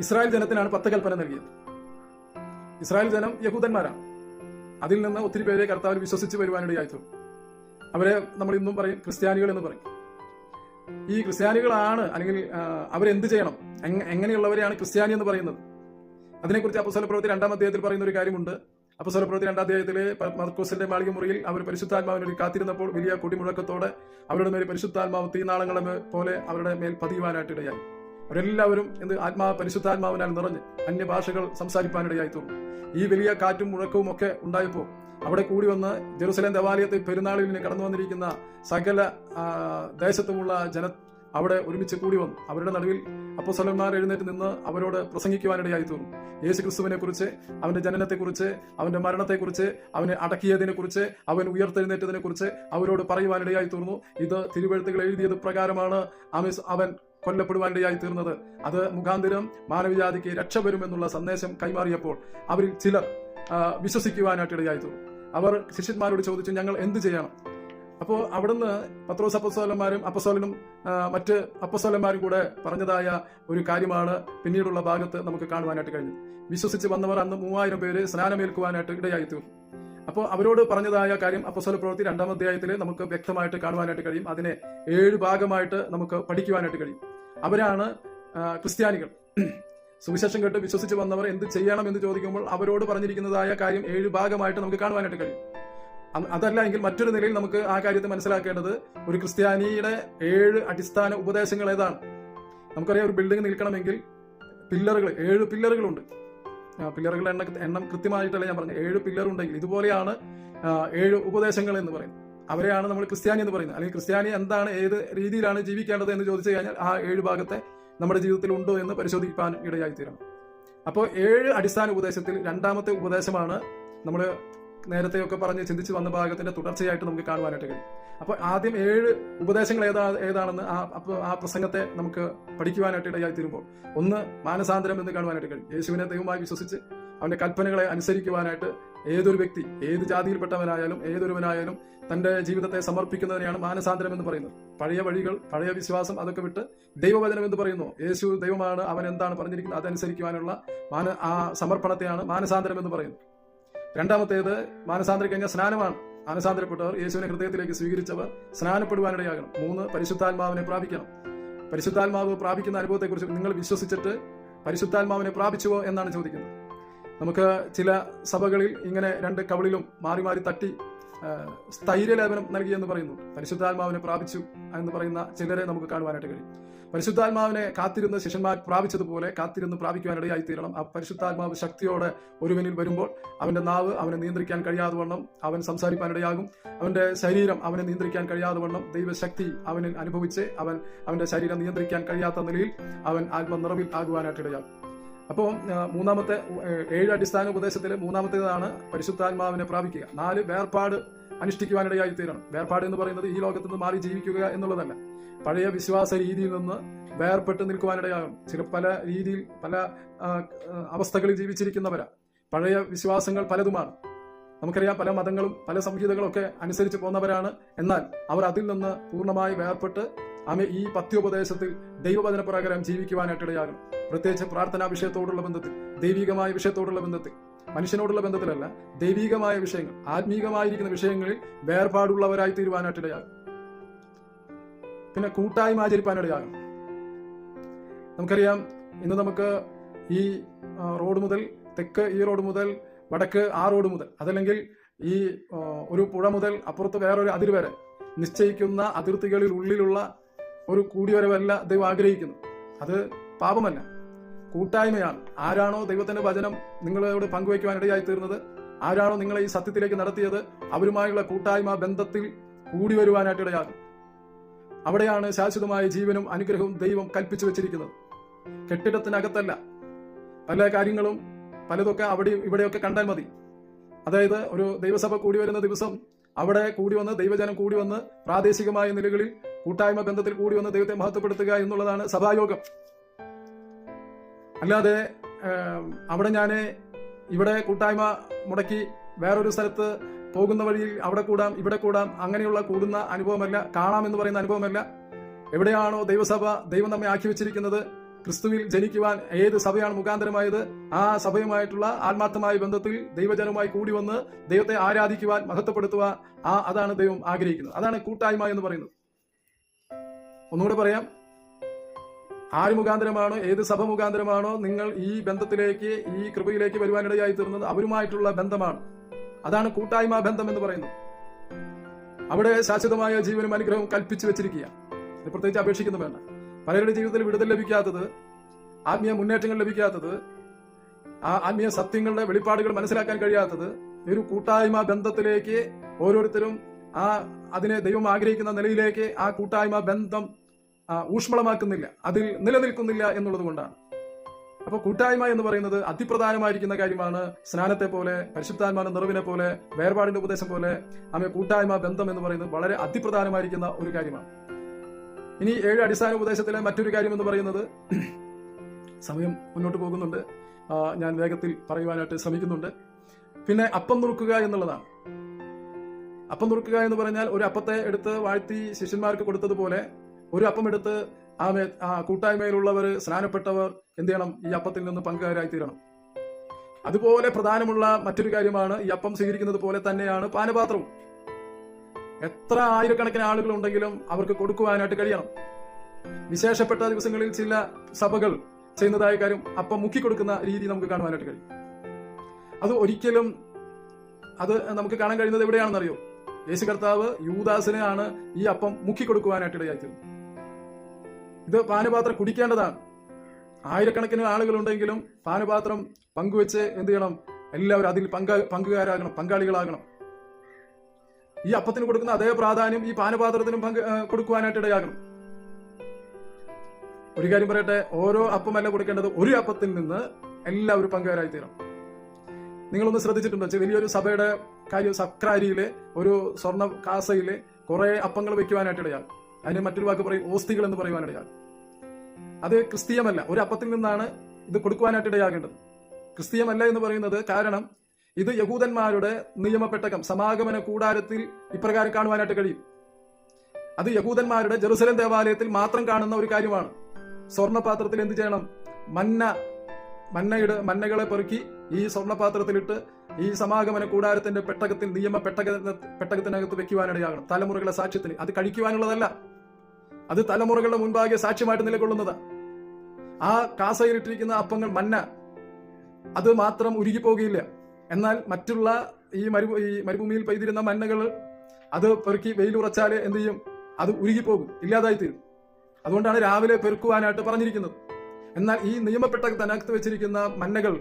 ഇസ്രായേൽ ജനത്തിനാണ് 10 കൽപ്പന നൽകിയത്. ഇസ്രായേൽ ജനം യഹൂദന്മാരാണ്. അതിൽ നിന്ന് ഒത്തിരി പേരെ കർത്താവിൽ വിശ്വസിച്ച് വരുവാനിടയായിത്തീർന്നു. അവരെ നമ്മൾ ഇന്നും പറയും ക്രിസ്ത്യാനികൾ എന്ന് പറയും. ഈ ക്രിസ്ത്യാനികളാണ് അല്ലെങ്കിൽ അവരെന്ത് ചെയ്യണം, എങ്ങനെയുള്ളവരെയാണ് ക്രിസ്ത്യാനി എന്ന് പറയുന്നത്? അതിനെക്കുറിച്ച് അപ്പോസ്തലപ്രവൃത്തി 2-ാം അധ്യായത്തിൽ പറയുന്ന ഒരു കാര്യമുണ്ട്. അപ്പോസ്തലപ്രവൃത്തി 2-ാം അധ്യായത്തിലെ മർക്കോസിന്റെ മാളിക മുറിയിൽ അവർ പരിശുദ്ധാത്മാവിന് കാത്തിരുന്നപ്പോൾ വലിയ കൊടിമുഴക്കത്തോടെ അവരുടെ മേൽ പരിശുദ്ധാത്മാവ് തീനാളങ്ങളെ പോലെ അവരുടെ മേൽ പതിയുവാനായിട്ട് ഇടയായി. അവരെല്ലാവരും പരിശുദ്ധാത്മാവിനാൽ നിറഞ്ഞ് അന്യഭാഷകൾ സംസാരിപ്പാനിടയായി തീർന്നു. ഈ വലിയ കാറ്റും മുഴക്കവും ഒക്കെ ഉണ്ടായപ്പോൾ അവിടെ കൂടി വന്ന് ജെറുസലേം ദേവാലയത്തിൽ പെരുന്നാളിന് കടന്നു വന്നിരിക്കുന്ന സകല ദേശത്തുമുള്ള അവിടെ ഒരുമിച്ച് കൂടി വന്നു. അവരുടെ നടുവിൽ അപ്പോസ്തലന്മാർ എഴുന്നേറ്റ് നിന്ന് അവരോട് പ്രസംഗിക്കുവാനിടയായി തീർന്നു. യേശുക്രിസ്തുവിനെ കുറിച്ച്, അവന്റെ ജനനത്തെക്കുറിച്ച്, അവന്റെ മരണത്തെക്കുറിച്ച്, അവനെ അടക്കിയതിനെ കുറിച്ച്, അവൻ ഉയർത്തെഴുന്നേറ്റതിനെ കുറിച്ച് അവരോട് പറയുവാനിടയായി തീർന്നു. ഇത് തിരുവെഴുത്തുകൾ എഴുതിയത് പ്രകാരമാണ് അവൻ കൊല്ലപ്പെടുവാനിടയായി തീർന്നത്. അത് മുഖാന്തരം മാനവജാതിക്ക് രക്ഷ വരുമെന്നുള്ള സന്ദേശം കൈമാറിയപ്പോൾ അവരിൽ ചിലർ വിശ്വസിക്കുവാനായിട്ട് ഇടയായി തീർന്നു. അവർ ശിഷ്യന്മാരോട് ചോദിച്ചു, ഞങ്ങൾ എന്ത് ചെയ്യണം? അപ്പോൾ അവിടുന്ന് പത്രോസ് അപ്പസ്തോലനും മറ്റ് അപ്പസ്തോലന്മാരും കൂടെ പറഞ്ഞതായ ഒരു കാര്യമാണ് പിന്നീടുള്ള ഭാഗത്ത് നമുക്ക് കാണുവാനായിട്ട് കഴിഞ്ഞത്. വിശ്വസിച്ച് വന്നവർ അന്ന് 3000 പേര് സ്നാനമേൽക്കുവാനായിട്ട് ഇടയായി തീർന്നു. അപ്പോൾ അവരോട് പറഞ്ഞതായ കാര്യം അപ്പോസ്തലപ്രവൃത്തി 2-ാം അധ്യായത്തിൽ നമുക്ക് വ്യക്തമായിട്ട് കാണുവാനായിട്ട് കഴിയും. അതിനെ 7 ഭാഗമായിട്ട് നമുക്ക് പഠിക്കുവാനായിട്ട് കഴിയും. അവരാണ് ക്രിസ്ത്യാനികൾ. സുവിശേഷം കേട്ട് വിശ്വസിച്ച് വന്നവർ എന്ത് ചെയ്യണം എന്ന് ചോദിക്കുമ്പോൾ അവരോട് പറഞ്ഞിരിക്കുന്നതായ കാര്യം 7 ഭാഗമായിട്ട് നമുക്ക് കാണുവാനായിട്ട് കഴിയും. അതല്ല എങ്കിൽ മറ്റൊരു നിലയിൽ നമുക്ക് ആ കാര്യത്തെ മനസ്സിലാക്കേണ്ടത് ഒരു ക്രിസ്ത്യാനിയുടെ 7 അടിസ്ഥാന ഉപദേശങ്ങൾ ഏതാണ്? നമുക്കറിയാം, ഒരു ബിൽഡിംഗ് നിൽക്കണമെങ്കിൽ 7 പില്ലറുകളുണ്ട്. പില്ലറുകളുടെ എണ്ണം കൃത്യമായിട്ടല്ല ഞാൻ പറഞ്ഞു. 7 പില്ലർ ഉണ്ടെങ്കിൽ ഇതുപോലെയാണ് 7 ഉപദേശങ്ങൾ എന്ന് പറയുന്നത്. അവരെയാണ് നമ്മൾ ക്രിസ്ത്യാനി എന്ന് പറയുന്നത്. അല്ലെങ്കിൽ ക്രിസ്ത്യാനി എന്താണ്, ഏത് രീതിയിലാണ് ജീവിക്കേണ്ടത് എന്ന് ചോദിച്ചു കഴിഞ്ഞാൽ ആ 7 ഭാഗത്തെ നമ്മുടെ ജീവിതത്തിൽ ഉണ്ടോ എന്ന് പരിശോധിക്കാൻ ഇടയായിത്തീരണം. അപ്പോൾ 7 അടിസ്ഥാന ഉപദേശത്തിൽ 2ാമത്തെ ഉപദേശമാണ് നമ്മൾ നേരത്തെയൊക്കെ പറഞ്ഞ് ചിന്തിച്ച് വന്ന ഭാഗത്തിന്റെ തുടർച്ചയായിട്ട് നമുക്ക് കാണുവാനായിട്ട് കഴിയും. അപ്പോൾ ആദ്യം 7 ഉപദേശങ്ങൾ ഏതാണെന്ന് ആ പ്രസംഗത്തെ നമുക്ക് പഠിക്കുവാനായിട്ട് ഇടയായി തീരുമ്പോൾ ഒന്ന് മാനസാന്തരം എന്ന് കാണുവാനായിട്ട് കഴിയും. യേശുവിനെ ദൈവമായി വിശ്വസിച്ച് അവന്റെ കൽപ്പനകളെ അനുസരിക്കുവാനായിട്ട് ഏതൊരു വ്യക്തി, ഏത് ജാതിയിൽപ്പെട്ടവനായാലും ഏതൊരുവനായാലും തന്റെ ജീവിതത്തെ സമർപ്പിക്കുന്നതിനെയാണ് മാനസാന്തരം എന്ന് പറയുന്നത്. പഴയ വഴികൾ, പഴയ വിശ്വാസം അതൊക്കെ വിട്ട് ദൈവവചനം എന്ന് പറയുന്നു. യേശു ദൈവമാണ്, അവൻ എന്താണ് പറഞ്ഞിരിക്കുന്നത് അതനുസരിക്കുവാനുള്ള ആ സമർപ്പണത്തെയാണ് മാനസാന്തരം എന്ന് പറയുന്നത്. 2ാമത്തേത് മാനസാന്തരം കഴിഞ്ഞ സ്നാനമാണ്. മാനസാന്തരപ്പെട്ടവർ, യേശുവിനെ ഹൃദയത്തിലേക്ക് സ്വീകരിച്ചവർ സ്നാനപ്പെടുവാനിടയാകണം. 3 പരിശുദ്ധാത്മാവിനെ പ്രാപിക്കണം. പരിശുദ്ധാത്മാവ് പ്രാപിക്കുന്ന അനുഭവത്തെക്കുറിച്ച് നിങ്ങൾ വിശ്വസിച്ചിട്ട് പരിശുദ്ധാത്മാവിനെ പ്രാപിച്ചുവോ എന്നാണ് ചോദിക്കുന്നത്. നമുക്ക് ചില സഭകളിൽ ഇങ്ങനെ 2 കവിളിലും മാറി മാറി തട്ടി സ്ഥൈര്യലേപനം നൽകിയെന്ന് പറയുന്നു. പരിശുദ്ധാത്മാവിനെ പ്രാപിച്ചു എന്ന് പറയുന്ന ചിലരെ നമുക്ക് കാണുവാനായിട്ട് കഴിയും. പരിശുദ്ധാത്മാവിനെ കാത്തിരുന്ന് ശിഷ്യന്മാർ പ്രാപിച്ചതുപോലെ കാത്തിരുന്ന് പ്രാപിക്കുവാനിടയായി തീരണം. ആ പരിശുദ്ധാത്മാവ് ശക്തിയോടെ ഒരുവനിൽ വരുമ്പോൾ അവന്റെ നാവ് അവനെ നിയന്ത്രിക്കാൻ കഴിയാതെ വണ്ണം അവൻ സംസാരിക്കാനിടയാകും. അവന്റെ ശരീരം അവനെ നിയന്ത്രിക്കാൻ കഴിയാതെ വണ്ണം ദൈവശക്തി അവനിൽ അനുഭവിച്ച് അവന്റെ ശരീരം നിയന്ത്രിക്കാൻ കഴിയാത്ത നിലയിൽ അവൻ ആത്മനിറവിൽ ആകുവാനായിട്ടിടയാകും. അപ്പോൾ മൂന്നാമത്തെ 7 അടിസ്ഥാന ഉപദേശത്തിൽ മൂന്നാമത്തേതാണ് പരിശുദ്ധാത്മാവിനെ പ്രാപിക്കുക. 4 വേർപാട് അനുഷ്ഠിക്കുവാനിടയായി തീരണം. വേർപാട് എന്ന് പറയുന്നത് ഈ ലോകത്ത് നിന്ന് മാറി ജീവിക്കുക എന്നുള്ളതല്ല. പഴയ വിശ്വാസ രീതിയിൽ നിന്ന് വേർപെട്ട് നിൽക്കുവാനിടയാകും. പല രീതിയിൽ പല അവസ്ഥകളിൽ ജീവിച്ചിരിക്കുന്നവരാ. പഴയ വിശ്വാസങ്ങൾ പലതുമാണ്. നമുക്കറിയാം, പല മതങ്ങളും പല സംഹിതകളൊക്കെ അനുസരിച്ച് പോകുന്നവരാണ്. എന്നാൽ അവർ അതിൽ നിന്ന് പൂർണ്ണമായി വേർപെട്ട് ഈ പത്യോപദേശത്തിൽ ദൈവവചന പ്രകാരം ജീവിക്കുവാനായിട്ടിടയാകും. പ്രത്യേകിച്ച് പ്രാർത്ഥനാ വിഷയത്തോടുള്ള ബന്ധത്തിൽ, ദൈവികമായ വിഷയത്തോടുള്ള ബന്ധത്തിൽ, മനുഷ്യനോടുള്ള ബന്ധത്തിലല്ല, ദൈവികമായ വിഷയങ്ങൾ, ആത്മീകമായിരിക്കുന്ന വിഷയങ്ങളിൽ വേർപാടുള്ളവരായി തീരുവാനായിട്ടിടയാകും. പിന്നെ കൂട്ടായ്മ ആചരിപ്പാനിടയാകും. നമുക്കറിയാം, ഇന്ന് നമുക്ക് ഈ റോഡ് മുതൽ തെക്ക് ഈ റോഡ് മുതൽ വടക്ക് ആ റോഡ് മുതൽ, അതല്ലെങ്കിൽ ഈ ഒരു പുഴ മുതൽ അപ്പുറത്ത് വേറൊരു അതിര് വരെ നിശ്ചയിക്കുന്ന അതിർത്തികളിൽ ഉള്ളിലുള്ള ഒരു കൂടിവരവല്ല ദൈവം ആഗ്രഹിക്കുന്നു. അത് പാപമല്ല, കൂട്ടായ്മയാണ്. ആരാണോ ദൈവത്തിന്റെ വചനം നിങ്ങളോട് പങ്കുവയ്ക്കുവാനിടയായി തീർന്നത്, ആരാണോ നിങ്ങളെ ഈ സത്യത്തിലേക്ക് നടത്തിയത്, അവരുമായുള്ള കൂട്ടായ്മ ബന്ധത്തിൽ കൂടി വരുവാനായിട്ടിടയാകും. അവിടെയാണ് ശാശ്വതമായ ജീവനും അനുഗ്രഹവും ദൈവം കൽപ്പിച്ചു വെച്ചിരിക്കുന്നത്. കെട്ടിടത്തിനകത്തല്ല. പല കാര്യങ്ങളും പലതൊക്കെ അവിടെ ഇവിടെയൊക്കെ കണ്ടാൽ മതി. അതായത് ഒരു ദൈവസഭ കൂടി വരുന്ന ദിവസം അവിടെ കൂടി വന്ന് ദൈവജനം കൂടി വന്ന് പ്രാദേശികമായ നിലകളിൽ കൂട്ടായ്മ ബന്ധത്തിൽ കൂടി വന്ന് ദൈവത്തെ മഹത്വപ്പെടുത്തുക എന്നുള്ളതാണ് സഭായോഗം. അല്ലാതെ അവിടെ ഇവിടെ കൂട്ടായ്മ മുടക്കി വേറൊരു സ്ഥലത്ത് പോകുന്ന വഴിയിൽ അവിടെ കൂടാം ഇവിടെ കൂടാം അങ്ങനെയുള്ള കൂടുന്ന അനുഭവമല്ല, കാണാമെന്ന് പറയുന്ന അനുഭവമല്ല. എവിടെയാണോ ദൈവസഭ ദൈവം നമ്മെ ആക്കി വെച്ചിരിക്കുന്നത്, ക്രിസ്തുവിൽ ജനിക്കുവാൻ ഏത് സഭയാണ് മുഖാന്തരമായത്, ആ സഭയുമായിട്ടുള്ള ആത്മാർത്ഥമായ ബന്ധത്തിൽ ദൈവജനവുമായി കൂടി വന്ന് ദൈവത്തെ ആരാധിക്കുവാൻ, മഹത്വപ്പെടുത്തുക, അതാണ് ദൈവം ആഗ്രഹിക്കുന്നത്. അതാണ് കൂട്ടായ്മ എന്ന് പറയുന്നത്. ഒന്നുകൂടെ പറയാം, ആര് മുഖാന്തരമാണോ, ഏത് സഭ മുഖാന്തരമാണോ നിങ്ങൾ ഈ ബന്ധത്തിലേക്ക്, ഈ കൃപയിലേക്ക് വരുവാനിടയായി തീർന്നത്, അവരുമായിട്ടുള്ള ബന്ധമാണ്. അതാണ് കൂട്ടായ്മ ബന്ധം എന്ന് പറയുന്നത്. അവിടെ ശാശ്വതമായ ജീവനും അനുഗ്രഹവും കൽപ്പിച്ചു വെച്ചിരിക്കുക. പ്രത്യേകിച്ച് അപേക്ഷിക്കുന്നു വേണ്ട. പലരുടെ ജീവിതത്തിൽ വിടുതൽ ലഭിക്കാത്തത്, ആത്മീയ മുന്നേറ്റങ്ങൾ ലഭിക്കാത്തത്, ആത്മീയ സത്യങ്ങളുടെ വെളിപ്പാടുകൾ മനസ്സിലാക്കാൻ കഴിയാത്തത് ഒരു കൂട്ടായ്മ ബന്ധത്തിലേക്ക് ഓരോരുത്തരും അതിനെ ദൈവം ആഗ്രഹിക്കുന്ന നിലയിലേക്ക് ആ കൂട്ടായ്മ ബന്ധം ഊഷ്മളമാക്കുന്നില്ല, അതിൽ നിലനിൽക്കുന്നില്ല എന്നുള്ളത് കൊണ്ടാണ്. അപ്പൊ കൂട്ടായ്മ എന്ന് പറയുന്നത് അതിപ്രധാനമായിരിക്കുന്ന കാര്യമാണ്. സ്നാനത്തെ പോലെ, പരിശുദ്ധാത്മാവിന്റെ നിറവിനെ പോലെ, വേർപാടിന്റെ ഉപദേശം പോലെ കൂട്ടായ്മ ബന്ധം എന്ന് പറയുന്നത് വളരെ അതിപ്രധാനമായിരിക്കുന്ന ഒരു കാര്യമാണ്. ഇനി 7 അടിസ്ഥാന ഉപദേശത്തിലെ മറ്റൊരു കാര്യം എന്ന് പറയുന്നത്, സമയം മുന്നോട്ട് പോകുന്നുണ്ട്, ഞാൻ വേഗത്തിൽ പറയുവാനായിട്ട് ശ്രമിക്കുന്നുണ്ട്. പിന്നെ അപ്പം നുറുക്കുക എന്നുള്ളതാണ്. അപ്പം നുറുക്കുക എന്ന് പറഞ്ഞാൽ ഒരു അപ്പത്തെ എടുത്ത് വാഴ്ത്തി ശിഷ്യന്മാർക്ക് കൊടുത്തതുപോലെ ഒരു അപ്പം എടുത്ത് കൂട്ടായ്മയിലുള്ളവർ, സ്നാനപ്പെട്ടവർ എന്ത് ചെയ്യണം? ഈ അപ്പത്തിൽ നിന്ന് പങ്കുകാരായി തീരണം. അതുപോലെ പ്രധാനമുള്ള മറ്റൊരു കാര്യമാണ്, ഈ അപ്പം സ്വീകരിക്കുന്നത് പോലെ തന്നെയാണ് പാനപാത്രവും. എത്ര ആയിരക്കണക്കിന് ആളുകൾ ഉണ്ടെങ്കിലും അവർക്ക് കൊടുക്കുവാനായിട്ട് കഴിയണം. വിശേഷപ്പെട്ട ദിവസങ്ങളിൽ ചില സഭകൾ ചെയ്യുന്നതായ കാര്യം അപ്പം മുക്കിക്കൊടുക്കുന്ന രീതി നമുക്ക് കാണുവാനായിട്ട് കഴിയും. അത് ഒരിക്കലും നമുക്ക് കാണാൻ കഴിയുന്നത് എവിടെയാണെന്നറിയോ? യേശു കർത്താവ് യൂദാസിനെയാണ് ഈ അപ്പം മുക്കിക്കൊടുക്കുവാനായിട്ട് ഇടയാക്കിയത്. ഇത് പാനപാത്രം കുടിക്കേണ്ടതാണ്. ആയിരക്കണക്കിന് ആളുകളുണ്ടെങ്കിലും പാനപാത്രം പങ്കുവെച്ച് എന്ത് ചെയ്യണം? എല്ലാവരും അതിൽ പങ്കുകാരാകണം, പങ്കാളികളാകണം. ഈ അപ്പത്തിന് കൊടുക്കുന്ന അതേ പ്രാധാന്യം ഈ പാനപാത്രത്തിനും കൊടുക്കുവാനായിട്ട് ഇടയാകണം. ഒരു കാര്യം പറയട്ടെ, ഓരോ അപ്പമല്ല കൊടുക്കേണ്ടത്, ഒരു അപ്പത്തിൽ നിന്ന് എല്ലാവരും പങ്കുകാരായി തീരണം. നിങ്ങളൊന്ന് ശ്രദ്ധിച്ചിട്ടുണ്ടോ? വലിയൊരു സഭയുടെ സക്രാരിയിലെ ഒരു സ്വർണ്ണ കാസയിലെ കുറെ അപ്പങ്ങൾ വെക്കുവാനായിട്ട് ഇടയാകും. അതിന് മറ്റൊരു വാക്ക് പറയും, ഓസ്തികൾ എന്ന് പറയുവാനിടയാകും. അത് ക്രിസ്തീയമല്ല. ഒരു അപ്പത്തിൽ നിന്നാണ് ഇത് കൊടുക്കുവാനായിട്ട് ഇടയാകേണ്ടത്. ക്രിസ്തീയമല്ല എന്ന് പറയുന്നത് കാരണം ഇത് യഹൂദന്മാരുടെ നിയമപ്പെട്ടകം, സമാഗമന കൂടാരത്തിൽ ഇപ്രകാരം കാണുവാനായിട്ട് കഴിയും. അത് യഹൂദന്മാരുടെ ജെറുസലേം ദേവാലയത്തിൽ മാത്രം കാണുന്ന ഒരു കാര്യമാണ്. സ്വർണ്ണപാത്രത്തിൽ എന്ത് ചെയ്യണം? മന്നകളെ പെറുക്കി ഈ സ്വർണ്ണപാത്രത്തിലിട്ട് ഈ സമാഗമന കൂടാരത്തിന്റെ പെട്ടകത്തിൽ, നിയമ പെട്ടകത്തിനകത്ത് വെക്കുവാനിടയാകണം. തലമുറകളുടെ സാക്ഷ്യത്തിന്. അത് കഴിക്കുവാനുള്ളതല്ല, അത് തലമുറകളുടെ മുൻപാകെ സാക്ഷ്യമായിട്ട് നിലകൊള്ളുന്നത്. ആ കാസയിലിട്ടിരിക്കുന്ന അപ്പങ്ങൾ, മന്ന, അത് മാത്രം ഉരുകിപ്പോകുകയില്ല. എന്നാൽ മറ്റുള്ള ഈ മരുഭൂമിയിൽ പെയ്തിരുന്ന മന്നകൾ അത് പെറുക്കി വെയിലുറച്ചാൽ എന്ത് ചെയ്യും? അത് ഉരുകിപ്പോകും, ഇല്ലാതായിത്തീരും. അതുകൊണ്ടാണ് രാവിലെ പെറുക്കുവാനായിട്ട് പറഞ്ഞിരിക്കുന്നത്. എന്നാൽ ഈ നിയമപ്പെട്ടകത്തിനകത്ത് വെച്ചിരിക്കുന്ന മന്നകൾ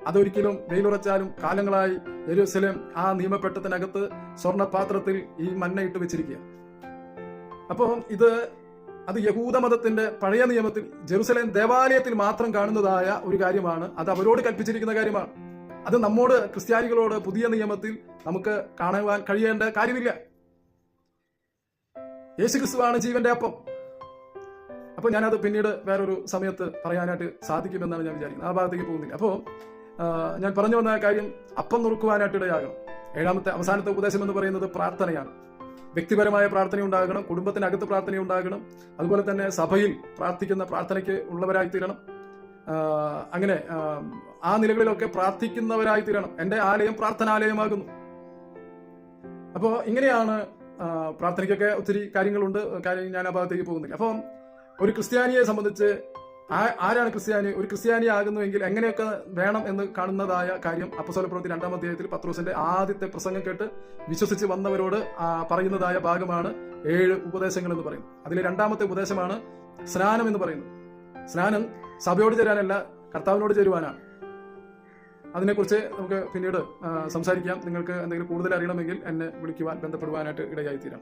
അതൊരിക്കലും വെയിലുറച്ചാലും കാലങ്ങളായി യെരൂശലേം ആ നിയമപ്പെട്ടത്തിനകത്ത് സ്വർണ്ണപാത്രത്തിൽ ഈ മന്ന ഇട്ട് വെച്ചിരിക്കുക. അപ്പോൾ അത് യഹൂദ മതത്തിന്റെ പഴയ നിയമത്തിൽ ജെറുസലേം ദേവാലയത്തിൽ മാത്രം കാണുന്നതായ ഒരു കാര്യമാണ്. അത് അവരോട് കൽപ്പിച്ചിരിക്കുന്ന കാര്യമാണ്. അത് നമ്മോട് ക്രിസ്ത്യാനികളോട് പുതിയ നിയമത്തിൽ നമുക്ക് കാണുവാൻ കഴിയേണ്ട കാര്യമില്ല. യേശുക്രിസ്തുവാണ് ജീവന്റെ അപ്പം. അപ്പൊ ഞാനത് പിന്നീട് വേറൊരു സമയത്ത് പറയാനായിട്ട് സാധിക്കുമെന്നാണ് ഞാൻ വിചാരിക്കുന്നത്. ആ ഭാഗത്തേക്ക് പോകുന്നില്ല. അപ്പോൾ ഞാൻ പറഞ്ഞു വന്ന കാര്യം അപ്പം നുറുക്കുവാനായിട്ട് ഇടയാകണം. അവസാനത്തെ ഉപദേശം എന്ന് പറയുന്നത് പ്രാർത്ഥനയാണ്. വ്യക്തിപരമായ പ്രാർത്ഥന ഉണ്ടാകണം, കുടുംബത്തിനകത്ത് പ്രാർത്ഥന ഉണ്ടാകണം, അതുപോലെ തന്നെ സഭയിൽ പ്രാർത്ഥിക്കുന്ന പ്രാർത്ഥനയ്ക്ക് ഉള്ളവരായി തീരണം. അങ്ങനെ ആ നിലകളിലൊക്കെ പ്രാർത്ഥിക്കുന്നവരായി തീരണം. എന്റെ ആലയം പ്രാർത്ഥനാലയമാകുന്നു. അപ്പോൾ ഇങ്ങനെയാണ് പ്രാർത്ഥനയ്ക്കൊക്കെ ഒത്തിരി കാര്യങ്ങളുണ്ട്. ഞാൻ ആ ഭാഗത്തേക്ക് പോകുന്നില്ല. അപ്പം ഒരു ക്രിസ്ത്യാനിയെ സംബന്ധിച്ച് ആരാണ് ക്രിസ്ത്യാനി? ഒരു ക്രിസ്ത്യാനി ആകുന്നുവെങ്കിൽ എങ്ങനെയൊക്കെ വേണം എന്ന് കാണുന്നതായ കാര്യം അപ്പോസ്തലപ്രവൃത്തി 2-ാം അധ്യായത്തിൽ പത്രോസിന്റെ ആദ്യത്തെ പ്രസംഗം കേട്ട് വിശ്വസിച്ച് വന്നവരോട് പറയുന്നതായ ഭാഗമാണ് 7 ഉപദേശങ്ങൾ എന്ന് പറയുന്നത്. അതിലെ 2-ാമത്തെ ഉപദേശമാണ് സ്നാനം എന്ന് പറയുന്നത്. സ്നാനം സഭയോട് ചേരാനല്ല, കർത്താവിനോട് ചേരുവാനാണ്. അതിനെക്കുറിച്ച് നമുക്ക് പിന്നീട് സംസാരിക്കാം. നിങ്ങൾക്ക് എന്തെങ്കിലും കൂടുതൽ അറിയണമെങ്കിൽ എന്നെ വിളിക്കുവാൻ, ബന്ധപ്പെടുവാനായിട്ട് ഇടയായിത്തീരാം.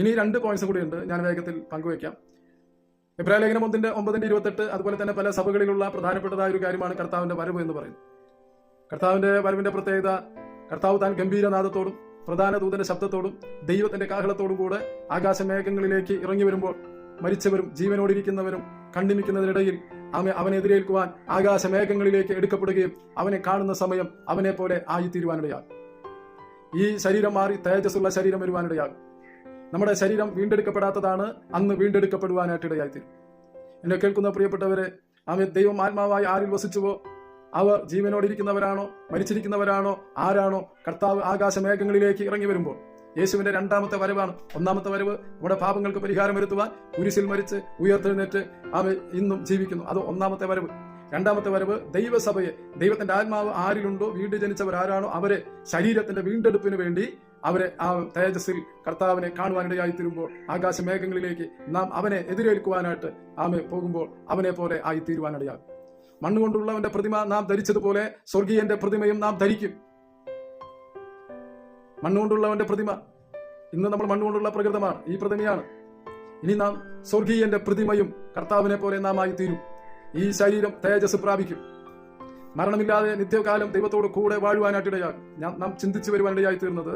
ഇനി 2 പോയിന്റ്സ് കൂടിയുണ്ട്, ഞാൻ വേഗത്തിൽ പങ്കുവയ്ക്കാം. എബ്രായലേഖനം 9:28 അതുപോലെ തന്നെ പല സഭകളിലുള്ള പ്രധാനപ്പെട്ടതായ ഒരു കാര്യമാണ് കർത്താവിന്റെ വരവ് എന്ന് പറയുന്നത്. കർത്താവിന്റെ വരവിന്റെ പ്രത്യേകത, കർത്താവ് താൻ ഗംഭീരനാദത്തോടും പ്രധാന ദൂതന്റെ ശബ്ദത്തോടും ദൈവത്തിന്റെ കാഹളത്തോടും കൂടെ ആകാശമേഘങ്ങളിലേക്ക് ഇറങ്ങി വരുമ്പോൾ മരിച്ചവരും ജീവനോടിരിക്കുന്നവരും കണ്ണിമിക്കുന്നതിനിടയിൽ അവനെ എതിരേൽക്കുവാൻ ആകാശമേഘങ്ങളിലേക്ക് എടുക്കപ്പെടുകയും അവനെ കാണുന്ന സമയം അവനെ പോലെ ആയിത്തീരുവാനിടയാകും. ഈ ശരീരം മാറി തേജസ്സുള്ള ശരീരം വരുവാനിടയാകും. നമ്മുടെ ശരീരം വീണ്ടെടുക്കപ്പെടാത്തതാണ്, അന്ന് വീണ്ടെടുക്കപ്പെടുവാനായിട്ട് ഇടയായിത്തീരും. എന്നെ കേൾക്കുന്ന പ്രിയപ്പെട്ടവരെ, ദൈവം ആത്മാവായി ആരിൽ വസിച്ചുവോ അവർ ജീവനോടിരിക്കുന്നവരാണോ മരിച്ചിരിക്കുന്നവരാണോ ആരാണോ, കർത്താവ് ആകാശമേഘങ്ങളിലേക്ക് ഇറങ്ങി വരുമ്പോൾ യേശുവിന്റെ 2-ാമത്തെ വരവാണ്. 1-ാമത്തെ വരവ് നമ്മുടെ പാപങ്ങൾക്ക് പരിഹാരം വരുത്തുവാൻ കുരിശിൽ മരിച്ച് ഉയർത്തെഴുന്നേറ്റ് അവൻ ഇന്നും ജീവിക്കുന്നു. അത് 1-ാമത്തെ വരവ്. 2-ാമത്തെ വരവ് ദൈവസഭയെ, ദൈവത്തിന്റെ ആത്മാവ് ആരിലുണ്ടോ, വീണ്ടും ജനിച്ചവർ ആരാണോ അവരെ ശരീരത്തിന്റെ വീണ്ടെടുപ്പിന് വേണ്ടി അവരെ ആ തേജസ്സിൽ കർത്താവിനെ കാണുവാനിടയായി തീരുമ്പോൾ ആകാശമേഘങ്ങളിലേക്ക് നാം അവനെ എതിരേൽക്കുവാനായിട്ട് പോകുമ്പോൾ അവനെ പോലെ ആയിത്തീരുവാനിടയാകും. മണ്ണുകൊണ്ടുള്ളവന്റെ പ്രതിമ നാം ധരിച്ചതുപോലെ സ്വർഗീയന്റെ പ്രതിമയും നാം ധരിക്കും. മണ്ണുകൊണ്ടുള്ളവന്റെ പ്രതിമ, ഇന്ന് നമ്മൾ മണ്ണുകൊണ്ടുള്ള പ്രകൃതമാണ്, ഈ പ്രതിമയാണ്. ഇനി നാം സ്വർഗീയന്റെ പ്രതിമയും കർത്താവിനെ പോലെ നാം ആയിത്തീരും. ഈ ശരീരം തേജസ് പ്രാപിക്കും. മരണമില്ലാതെ നിത്യകാലം ദൈവത്തോട് കൂടെ വാഴുവാനായിട്ടിടയാകും. നാം ചിന്തിച്ചു വരുവാനിടയായി തീർന്നത്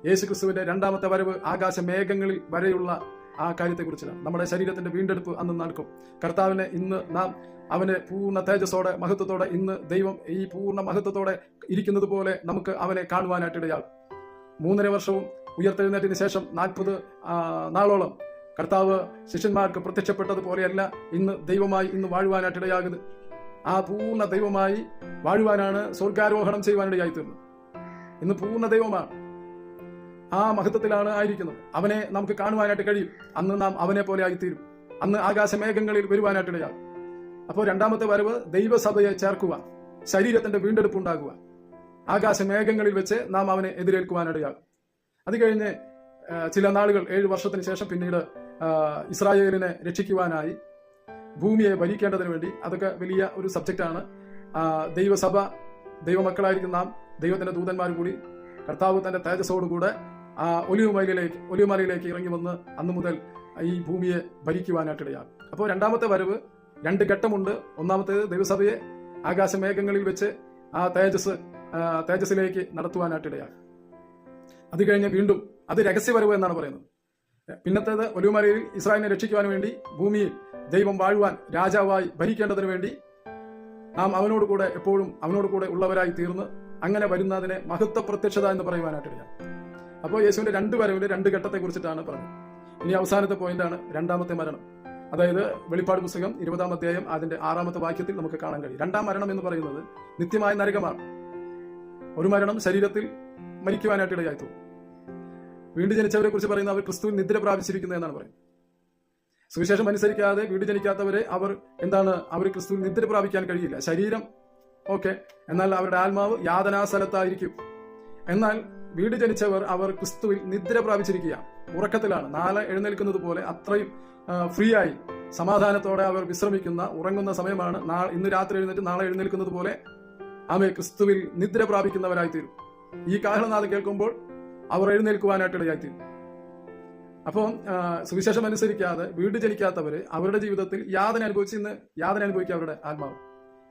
യേശുക്രിസ്തുവിന്റെ 2-ാമത്തെ വരവ് ആകാശമേഘങ്ങളിൽ വരെയുള്ള ആ കാര്യത്തെക്കുറിച്ചാണ്. നമ്മുടെ ശരീരത്തിന്റെ വീണ്ടെടുപ്പ് അന്ന് നടക്കും. കർത്താവിനെ ഇന്ന് നാം അവനെ പൂർണ്ണ തേജസ്സോടെ മഹത്വത്തോടെ ഇന്ന് ദൈവം ഈ പൂർണ്ണ മഹത്വത്തോടെ ഇരിക്കുന്നത് പോലെ നമുക്ക് അവനെ കാണുവാനായിട്ടിടയാകും. 3.5 വർഷവും ഉയർത്തെഴുന്നേറ്റിന് ശേഷം 40 നാളോളം കർത്താവ് ശിഷ്യന്മാർക്ക് പ്രത്യക്ഷപ്പെട്ടതുപോലെയല്ല ഇന്ന് ദൈവമായി ഇന്ന് വാഴുവാനായിട്ടിടയാകുന്നത്. ആ പൂർണ്ണ ദൈവമായി വാഴുവാനാണ് സ്വർഗാരോഹണം ചെയ്യുവാനിടയായി തീർന്നത്. ഇന്ന് പൂർണ്ണ ദൈവമാണ്, ആ മഹത്വത്തിലാണ് ആയിരിക്കുന്നത്. അവനെ നമുക്ക് കാണുവാനായിട്ട് കഴിയും. അന്ന് നാം അവനെ പോലെ ആയിത്തീരും. അന്ന് ആകാശമേഘങ്ങളിൽ വരുവാനായിട്ടിടയാകും. അപ്പോൾ 2-ാമത്തെ വരവ് ദൈവസഭയെ ചേർക്കുവാൻ, ശരീരത്തിന്റെ വീണ്ടെടുപ്പ് ഉണ്ടാകുവാൻ, ആകാശമേഘങ്ങളിൽ വെച്ച് നാം അവനെ എതിരേൽക്കുവാനിടയാകും. അത് കഴിഞ്ഞ് ചില നാളുകൾ 7 വർഷത്തിന് ശേഷം പിന്നീട് ഇസ്രായേലിനെ രക്ഷിക്കുവാനായി ഭൂമിയെ ഭരിക്കേണ്ടതിന് വേണ്ടി, അതൊക്കെ വലിയ ഒരു സബ്ജക്റ്റാണ്. ദൈവസഭ, ദൈവമക്കളായിരിക്കും നാം, ദൈവത്തിന്റെ ദൂതന്മാർ കൂടി കർത്താവ് തന്റെ തേജസ്സോടുകൂടെ ഒലിവുമലയിലേക്ക് ഇറങ്ങി വന്ന് അന്നു മുതൽ ഈ ഭൂമിയെ ഭരിക്കുവാനായിട്ടിടയാകും. അപ്പോൾ 2-ാമത്തെ വരവ് 2 ഘട്ടമുണ്ട്. 1-ാമത്തേത് ദൈവസഭയെ ആകാശമേഘങ്ങളിൽ വെച്ച് ആ തേജസ്സിലേക്ക് നടത്തുവാനായിട്ടിടയാകും. അത് കഴിഞ്ഞ് വീണ്ടും അത് രഹസ്യവരവ് എന്നാണ് പറയുന്നത്. പിന്നത്തേത് ഒലിവുമലയിൽ ഇസ്രായേലിനെ രക്ഷിക്കുവാൻ വേണ്ടി ഭൂമിയിൽ ദൈവം വാഴുവാൻ രാജാവായി ഭരിക്കേണ്ടതിന് വേണ്ടി നാം അവനോട് കൂടെ എപ്പോഴും അവനോട് കൂടെ ഉള്ളവരായി തീർന്ന് അങ്ങനെ വരുന്നതിനെ മഹത്വ പ്രത്യക്ഷത എന്ന് പറയുവാനായിട്ടില്ല. അപ്പോൾ യേശുവിന്റെ 2 വരവിലെ 2 ഘട്ടത്തെ കുറിച്ചിട്ടാണ് പറഞ്ഞത്. ഇനി അവസാനത്തെ പോയിന്റാണ് 2-ാമത്തെ മരണം. അതായത് വെളിപ്പാട് പുസ്തകം 20-ാം അധ്യായം അതിന്റെ 6-ാമത്തെ വാക്യത്തിൽ നമുക്ക് കാണാൻ കഴിയും. 2-ാം മരണം എന്ന് പറയുന്നത് നിത്യമായ നരകമാണ്. ഒരു മരണം ശരീരത്തിൽ മരിക്കുവാനായിട്ടിടയായി തോന്നും. വീണ്ടും ജനിച്ചവരെ കുറിച്ച് പറയുന്ന അവർ ക്രിസ്തുവിൽ നിദ്ര പ്രാപിച്ചിരിക്കുന്നു എന്നാണ് പറയുന്നത്. സുവിശേഷം അനുസരിക്കാതെ വീണ്ടും ജനിക്കാത്തവരെ അവർ ക്രിസ്തുവിൽ നിദ്ര പ്രാപിക്കാൻ കഴിയില്ല. ശരീരം ഓക്കെ, എന്നാൽ അവരുടെ ആത്മാവ് യാതനാസ്ഥലത്തായിരിക്കും. എന്നാൽ വീട് ജനിച്ചവർ അവർ ക്രിസ്തുവിൽ നിദ്ര പ്രാപിച്ചിരിക്കുകയാണ്, ഉറക്കത്തിലാണ്. നാളെ എഴുന്നേൽക്കുന്നത് പോലെ അത്രയും ഫ്രീ ആയി സമാധാനത്തോടെ അവർ വിശ്രമിക്കുന്ന, ഉറങ്ങുന്ന സമയമാണ്. ഇന്ന് രാത്രി എഴുന്നേറ്റ് നാളെ എഴുന്നേൽക്കുന്നത് പോലെ ആമേ ക്രിസ്തുവിൽ നിദ്ര പ്രാപിക്കുന്നവരായിത്തീരും. ഈ കാഹളനാദം കേൾക്കുമ്പോൾ അവർ എഴുന്നേൽക്കുവാനായിട്ട് ഇടയായിത്തീരും. അപ്പം സുവിശേഷം അനുസരിക്കാതെ വീട് ജനിക്കാത്തവര് അവരുടെ ജീവിതത്തിൽ യാതന അനുഭവിക്കുക അവരുടെ ആത്മാവ്.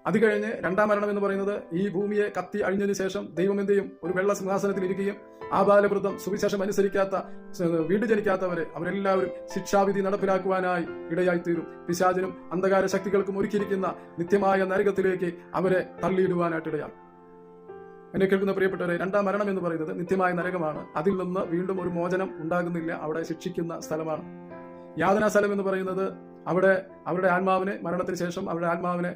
അത് കഴിഞ്ഞ് രണ്ടാം മരണം എന്ന് പറയുന്നത് ഈ ഭൂമിയെ കത്തി അഴിഞ്ഞതിന് ശേഷം ദൈവം എന്ത് ചെയ്യും? ഒരു വെള്ള സിംഹാസനത്തിൽ ഇരിക്കുകയും ആ ബാലവൃദ്ധം സുവിശേഷം അനുസരിക്കാത്ത വീട് ജനിക്കാത്തവരെ അവരെല്ലാവരും ശിക്ഷാവിധി നടപ്പിലാക്കുവാനായി ഇടയായിത്തീരും. പിശാചിനും അന്ധകാര ശക്തികൾക്കും ഒരുക്കിയിരിക്കുന്ന നിത്യമായ നരകത്തിലേക്ക് അവരെ തള്ളിയിടുവാനായിട്ട് ഇടയാകും. എന്നെ കേൾക്കുന്ന പ്രിയപ്പെട്ടവരെ, രണ്ടാം മരണം എന്ന് പറയുന്നത് നിത്യമായ നരകമാണ്. അതിൽ നിന്ന് വീണ്ടും ഒരു മോചനം ഉണ്ടാകുന്നില്ല. അവിടെ ശിക്ഷിക്കുന്ന സ്ഥലമാണ്. യാതനാ സ്ഥലം എന്ന് പറയുന്നത് അവിടെ അവരുടെ ആത്മാവിനെ, മരണത്തിന് ശേഷം അവരുടെ ആത്മാവിനെ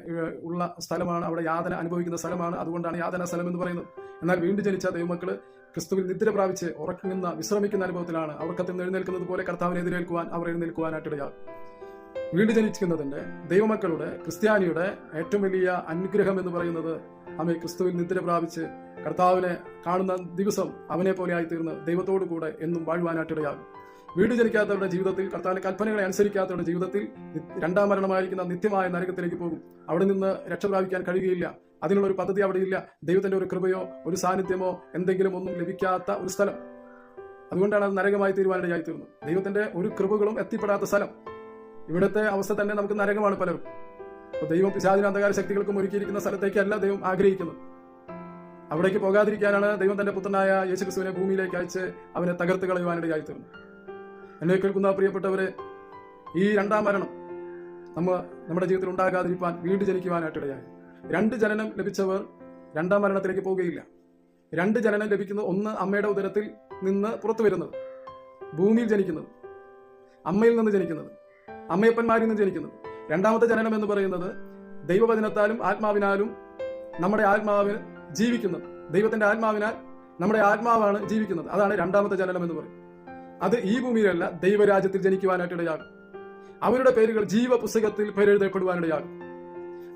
ഉള്ള സ്ഥലമാണ്. അവിടെ യാതന അനുഭവിക്കുന്ന സ്ഥലമാണ്. അതുകൊണ്ടാണ് യാതനാ സ്ഥലം എന്ന് പറയുന്നത്. എന്നാൽ വീണ്ടും ജനിച്ച ദൈവമക്കള് ക്രിസ്തുവിൽ നിദ്ര പ്രാപിച്ച് ഉറക്കുന്ന, വിശ്രമിക്കുന്ന അനുഭവത്തിലാണ്. അവർക്കത്തിൽ നിന്ന് എഴുന്നേൽക്കുന്നത് പോലെ കർത്താവിനെ എതിരേൽക്കുവാൻ അവർ എഴുന്നേൽക്കുവാനായിട്ട് ഇടയാകും. വീണ്ടും ജനിക്കുന്നതിന്റെ ദൈവമക്കളുടെ, ക്രിസ്ത്യാനിയുടെ ഏറ്റവും വലിയ അനുഗ്രഹം എന്ന് പറയുന്നത് അവയെ ക്രിസ്തുവിൽ നിദ്ര പ്രാപിച്ച് കർത്താവിനെ കാണുന്ന ദിവസം അവനെ പോലെ ആയിത്തീർന്ന് ദൈവത്തോടു കൂടെ എന്നും വാഴുവാനായിട്ട് ഇടയാകും. വീട് ജനിക്കാത്തവരുടെ ജീവിതത്തിൽ, കർത്താവിന്റെ കൽപ്പനകളെ അനുസരിക്കാത്തവരുടെ ജീവിതത്തിൽ രണ്ടാം മരണമായിരിക്കുന്ന നിത്യമായ നരകത്തിലേക്ക് പോകും. അവിടെ നിന്ന് രക്ഷപ്രാപിക്കാൻ കഴിയുകയില്ല. അതിനുള്ള ഒരു പദ്ധതി അവിടെ ഇല്ല. ദൈവത്തിന്റെ ഒരു കൃപയോ ഒരു സാന്നിധ്യമോ എന്തെങ്കിലും ഒന്നും ലഭിക്കാത്ത ഒരു സ്ഥലം. അതുകൊണ്ടാണ് അത് നരകമായി തീരുവാനിടയായി തീർന്നത്. ദൈവത്തിന്റെ ഒരു കൃപകളും എത്തിപ്പെടാത്ത സ്ഥലം. ഇവിടുത്തെ അവസ്ഥ തന്നെ നമുക്ക് നരകമാണ് പലരും. ദൈവം പിശാചിന അന്ധകാര ശക്തികൾക്കും ഒരുക്കിയിരിക്കുന്ന സ്ഥലത്തേക്കല്ല ദൈവം ആഗ്രഹിക്കുന്നത്. അവിടേക്ക് പോകാതിരിക്കാനാണ് ദൈവം തന്റെ പുത്രനായ യേശുക്രിസ്തുവിനെ ഭൂമിയിലേക്ക് അയച്ച് അവനെ തകർത്ത് കളയുവാനിടയായി തീർന്നു. എന്നെ കേൾക്കുന്ന പ്രിയപ്പെട്ടവരെ, ഈ രണ്ടാം മരണം നമ്മുടെ ജീവിതത്തിൽ ഉണ്ടാകാതിരിക്കാൻ വീണ്ടും ജനിക്കുവാനായിട്ട് ഇടയായി. 2 ജനനം ലഭിച്ചവർ രണ്ടാം മരണത്തിലേക്ക് പോവുകയില്ല. 2 ജനനം ലഭിക്കുന്നത്, ഒന്ന് അമ്മയുടെ ഉദരത്തിൽ നിന്ന് പുറത്തു വരുന്നത്, ഭൂമിയിൽ ജനിക്കുന്നത്, അമ്മയിൽ നിന്ന് ജനിക്കുന്നത്, അമ്മയപ്പന്മാരിൽ നിന്ന് ജനിക്കുന്നത്. രണ്ടാമത്തെ ജനനം എന്ന് പറയുന്നത് ദൈവവചനത്താലും ആത്മാവിനാലും നമ്മുടെ ആത്മാവിന് ജീവിക്കുന്നത്. ദൈവത്തിന്റെ ആത്മാവിനാൽ നമ്മുടെ ആത്മാവാണ് ജീവിക്കുന്നത്. അതാണ് രണ്ടാമത്തെ ജനനം എന്ന് പറയുന്നത്. അത് ഈ ഭൂമിയിലല്ല, ദൈവരാജ്യത്തിൽ ജനിക്കുവാനായിട്ട് ഇടയാകും. അവരുടെ പേരുകൾ ജീവപുസ്തകത്തിൽ പേരെഴുതപ്പെടുവാനിടയാകും.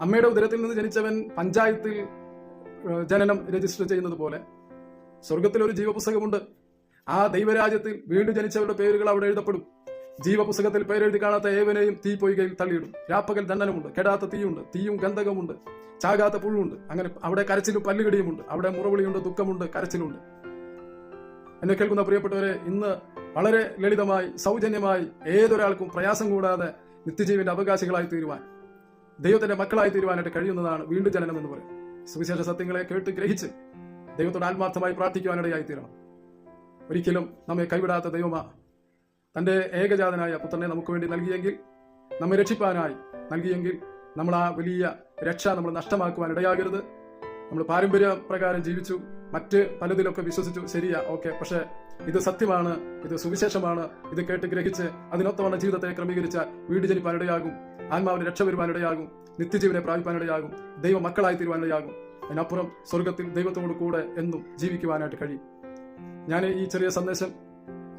അമ്മയുടെ ഉദരത്തിൽ നിന്ന് ജനിച്ചവൻ പഞ്ചായത്തിൽ ജനനം രജിസ്റ്റർ ചെയ്യുന്നത് പോലെ സ്വർഗത്തിൽ ഒരു ജീവപുസ്തകമുണ്ട്. ആ ദൈവരാജ്യത്തിൽ വീണ്ടും ജനിച്ചവരുടെ പേരുകൾ അവിടെ എഴുതപ്പെടും. ജീവപുസ്തകത്തിൽ പേരെഴുതി കാണാത്ത ഏവനെയും തീപ്പൊയ്കയിൽ തള്ളിയിടും. രാപ്പകൽ ദണ്ഡനമുണ്ട്, കെടാത്ത തീയുണ്ട്, തീയും ഗന്ധകമുണ്ട്, ചാകാത്ത പുഴുണ്ട്. അങ്ങനെ അവിടെ കരച്ചിലും പല്ലുകടിയുമുണ്ട്. അവിടെ മുറവിളിയുണ്ട്, ദുഃഖമുണ്ട്, കരച്ചിലുണ്ട്. എന്നെ കേൾക്കുന്ന പ്രിയപ്പെട്ടവരെ, ഇന്ന് വളരെ ലളിതമായി, സൗജന്യമായി, ഏതൊരാൾക്കും പ്രയാസം കൂടാതെ നിത്യജീവന്റെ അവകാശികളായി തീരുവാൻ, ദൈവത്തിന്റെ മക്കളായി തീരുവാനായിട്ട് കഴിയുന്നതാണ് വീണ്ടും ജനനം എന്ന് പറയും. സുവിശേഷ സത്യങ്ങളെ കേട്ട് ഗ്രഹിച്ച് ദൈവത്തോട് ആത്മാർത്ഥമായി പ്രാർത്ഥിക്കുവാനിടയായി തീരണം. ഒരിക്കലും നമ്മെ കൈവിടാത്ത ദൈവമാ തന്റെ ഏകജാതനായ പുത്രനെ നമുക്ക് വേണ്ടി നൽകിയെങ്കിൽ, നമ്മെ രക്ഷിപ്പാനായി നൽകിയെങ്കിൽ, നമ്മൾ ആ വലിയ രക്ഷ നമ്മൾ നഷ്ടമാക്കുവാൻ ഇടയാകരുത്. നമ്മൾ പാരമ്പര്യ പ്രകാരം ജീവിച്ചു, മറ്റ് പലതിലൊക്കെ വിശ്വസിച്ചു, ശരിയാ, ഓക്കെ, പക്ഷെ ഇത് സത്യമാണ്, ഇത് സുവിശേഷമാണ്, ഇത് കേട്ട് ഗ്രഹിച്ച് അതിനൊത്തവണ്ണ ജീവിതത്തെ ക്രമീകരിച്ചാൽ വീട് ജനിപ്പാനിടയാകും, ആത്മാവിന് രക്ഷ വരുവാനിടയാകും, നിത്യജീവനെ പ്രാപിപ്പാനിടയാകും, ദൈവ മക്കളായി തീരുവാനിടയാകും. അതിനപ്പുറം സ്വർഗത്തിൽ ദൈവത്തോടു കൂടെ എന്നും ജീവിക്കുവാനായിട്ട് കഴിയും. ഞാൻ ഈ ചെറിയ സന്ദേശം,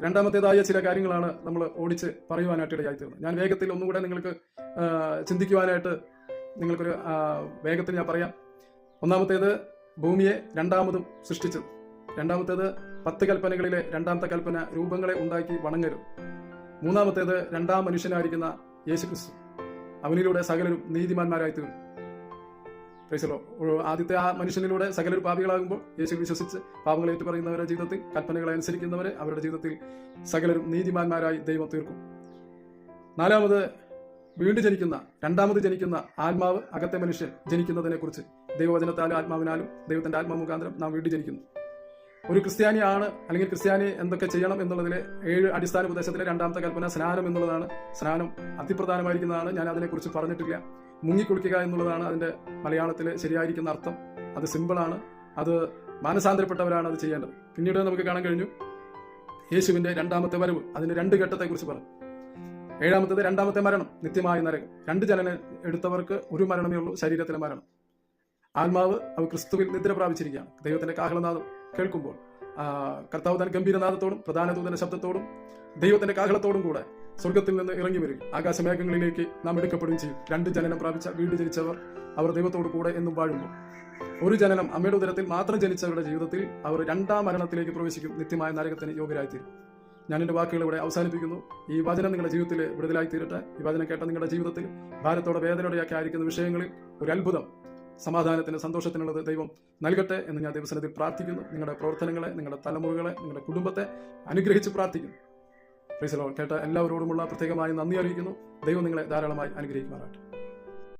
രണ്ടാമത്തേതായ ചില കാര്യങ്ങളാണ് നമ്മൾ ഓടിച്ച് പറയുവാനായിട്ട് ഇടയായിത്തീർന്നത്. ഞാൻ വേഗത്തിൽ ഒന്നുകൂടെ നിങ്ങൾക്ക് ചിന്തിക്കുവാനായിട്ട് നിങ്ങൾക്കൊരു വേഗത്തിൽ ഞാൻ പറയാം. ഒന്നാമത്തേത്, ഭൂമിയെ രണ്ടാമതും സൃഷ്ടിച്ചത്. രണ്ടാമത്തേത്, 10 കൽപ്പനകളിലെ രണ്ടാമത്തെ കൽപ്പന, രൂപങ്ങളെ ഉണ്ടാക്കി വണങ്ങരുത്. മൂന്നാമത്തേത്, രണ്ടാം മനുഷ്യനായിരിക്കുന്ന യേശുക്രിസ്തു, അവനിലൂടെ സകലരും നീതിമാന്മാരായി തീർന്നു. ആദ്യത്തെ ആ മനുഷ്യനിലൂടെ സകലർ പാപികളാകുമ്പോൾ യേശു വിശ്വസിച്ച് പാപങ്ങൾ ഏറ്റുപറയുന്നവരുടെ ജീവിതത്തിൽ, കൽപ്പനകളെ അനുസരിക്കുന്നവരെ അവരുടെ ജീവിതത്തിൽ സകലരും നീതിമാന്മാരായി ദൈവം തീർക്കും. നാലാമത്, വീണ്ടും ജനിക്കുന്ന, രണ്ടാമത് ജനിക്കുന്ന ആത്മാവ്, അകത്തെ മനുഷ്യൻ ജനിക്കുന്നതിനെ കുറിച്ച് ദൈവവചനത്താലും ആത്മാവിനാലും ദൈവത്തിന്റെ ആത്മാ മുഖാന്തരം നാം വീണ്ടും ജനിക്കുന്നു. ഒരു ക്രിസ്ത്യാനിയാണ്, അല്ലെങ്കിൽ ക്രിസ്ത്യാനി എന്തൊക്കെ ചെയ്യണം എന്നുള്ളതിലെ 7 അടിസ്ഥാന ഉപദേശത്തിലെ രണ്ടാമത്തെ കൽപ്പന സ്നാനം എന്നുള്ളതാണ്. സ്നാനം അതിപ്രധാനമായിരിക്കുന്നതാണ്. ഞാൻ അതിനെക്കുറിച്ച് പറഞ്ഞിട്ടില്ല. മുങ്ങിക്കുളിക്കുക എന്നുള്ളതാണ് അതിന്റെ മലയാളത്തിലെ ശരിയായിരിക്കുന്ന അർത്ഥം. അത് സിമ്പിളാണ്. അത് മാനസാന്തരപ്പെട്ടവരാണ് അത് ചെയ്യേണ്ടത്. പിന്നീട് നമുക്ക് കാണാൻ കഴിഞ്ഞു യേശുവിന്റെ രണ്ടാമത്തെ വരവ്, അതിന്റെ 2 ഘട്ടത്തെക്കുറിച്ച് പറഞ്ഞു. 7-ാമത്തേത് രണ്ടാമത്തെ മരണം, നിത്യമായ നരകം. 2 ജനനം എടുത്തവർക്ക് ഒരു മരണമേ ഉള്ളൂ, ശരീരത്തിലെ മരണം. ആത്മാവ് അവ ക്രിസ്തുവിൽ നിദ്ര പ്രാപിച്ചിരിക്കുകയാണ്. ദൈവത്തിന്റെ കാഹളനാദം കേൾക്കുമ്പോൾ കർത്താവ് തന്റെ ഗംഭീരനാദത്തോടും പ്രധാന ദൂതന്റെ ശബ്ദത്തോടും ദൈവത്തിന്റെ കാഹളത്തോടും കൂടെ സ്വർഗത്തിൽ നിന്ന് ഇറങ്ങി വരും, ആകാശമേഘങ്ങളിലേക്ക് നാം എടുക്കപ്പെടുകയും ചെയ്യും. 2 ജനനം പ്രാപിച്ച വീണ്ടും ജനിച്ചവർ അവർ ദൈവത്തോട് കൂടെ എന്നും വാഴുമ്പോൾ, 1 ജനനം അമ്മയുടെ ഉദരത്തിൽ മാത്രം ജനിച്ചവരുടെ ജീവിതത്തിൽ അവർ 2ാം മരണത്തിലേക്ക് പ്രവേശിക്കും, നിത്യമായ നരകത്തിന് യോഗ്യരായിത്തീരും. ഞാൻ എൻ്റെ വാക്കുകൾ ഇവിടെ അവസാനിപ്പിക്കുന്നു. ഈ വചനം നിങ്ങളുടെ ജീവിതത്തിൽ വിടുതലായി തീരട്ടെ. ഈ വചനം കേട്ട നിങ്ങളുടെ ജീവിതത്തിൽ ഭാരത്തോടെ വേദനയോടെയൊക്കെ ആയിരിക്കുന്ന വിഷയങ്ങളിൽ ഒരു അത്ഭുതം, സമാധാനത്തിന്, സന്തോഷത്തിനുള്ളത് ദൈവം നൽകട്ടെ എന്ന് ഞാൻ ദൈവസന്നിധിയിൽ പ്രാർത്ഥിക്കുന്നു. നിങ്ങളുടെ പ്രവർത്തനങ്ങളെ, നിങ്ങളുടെ തലമുറകളെ, നിങ്ങളുടെ കുടുംബത്തെ അനുഗ്രഹിച്ച് പ്രാർത്ഥിക്കുന്നു. Praise the Lord. കേട്ട എല്ലാവരോടുമുള്ള പ്രത്യേകമായി നന്ദി അറിയിക്കുന്നു. ദൈവം നിങ്ങളെ ധാരാളമായി അനുഗ്രഹിക്കുമാറാകട്ടെ.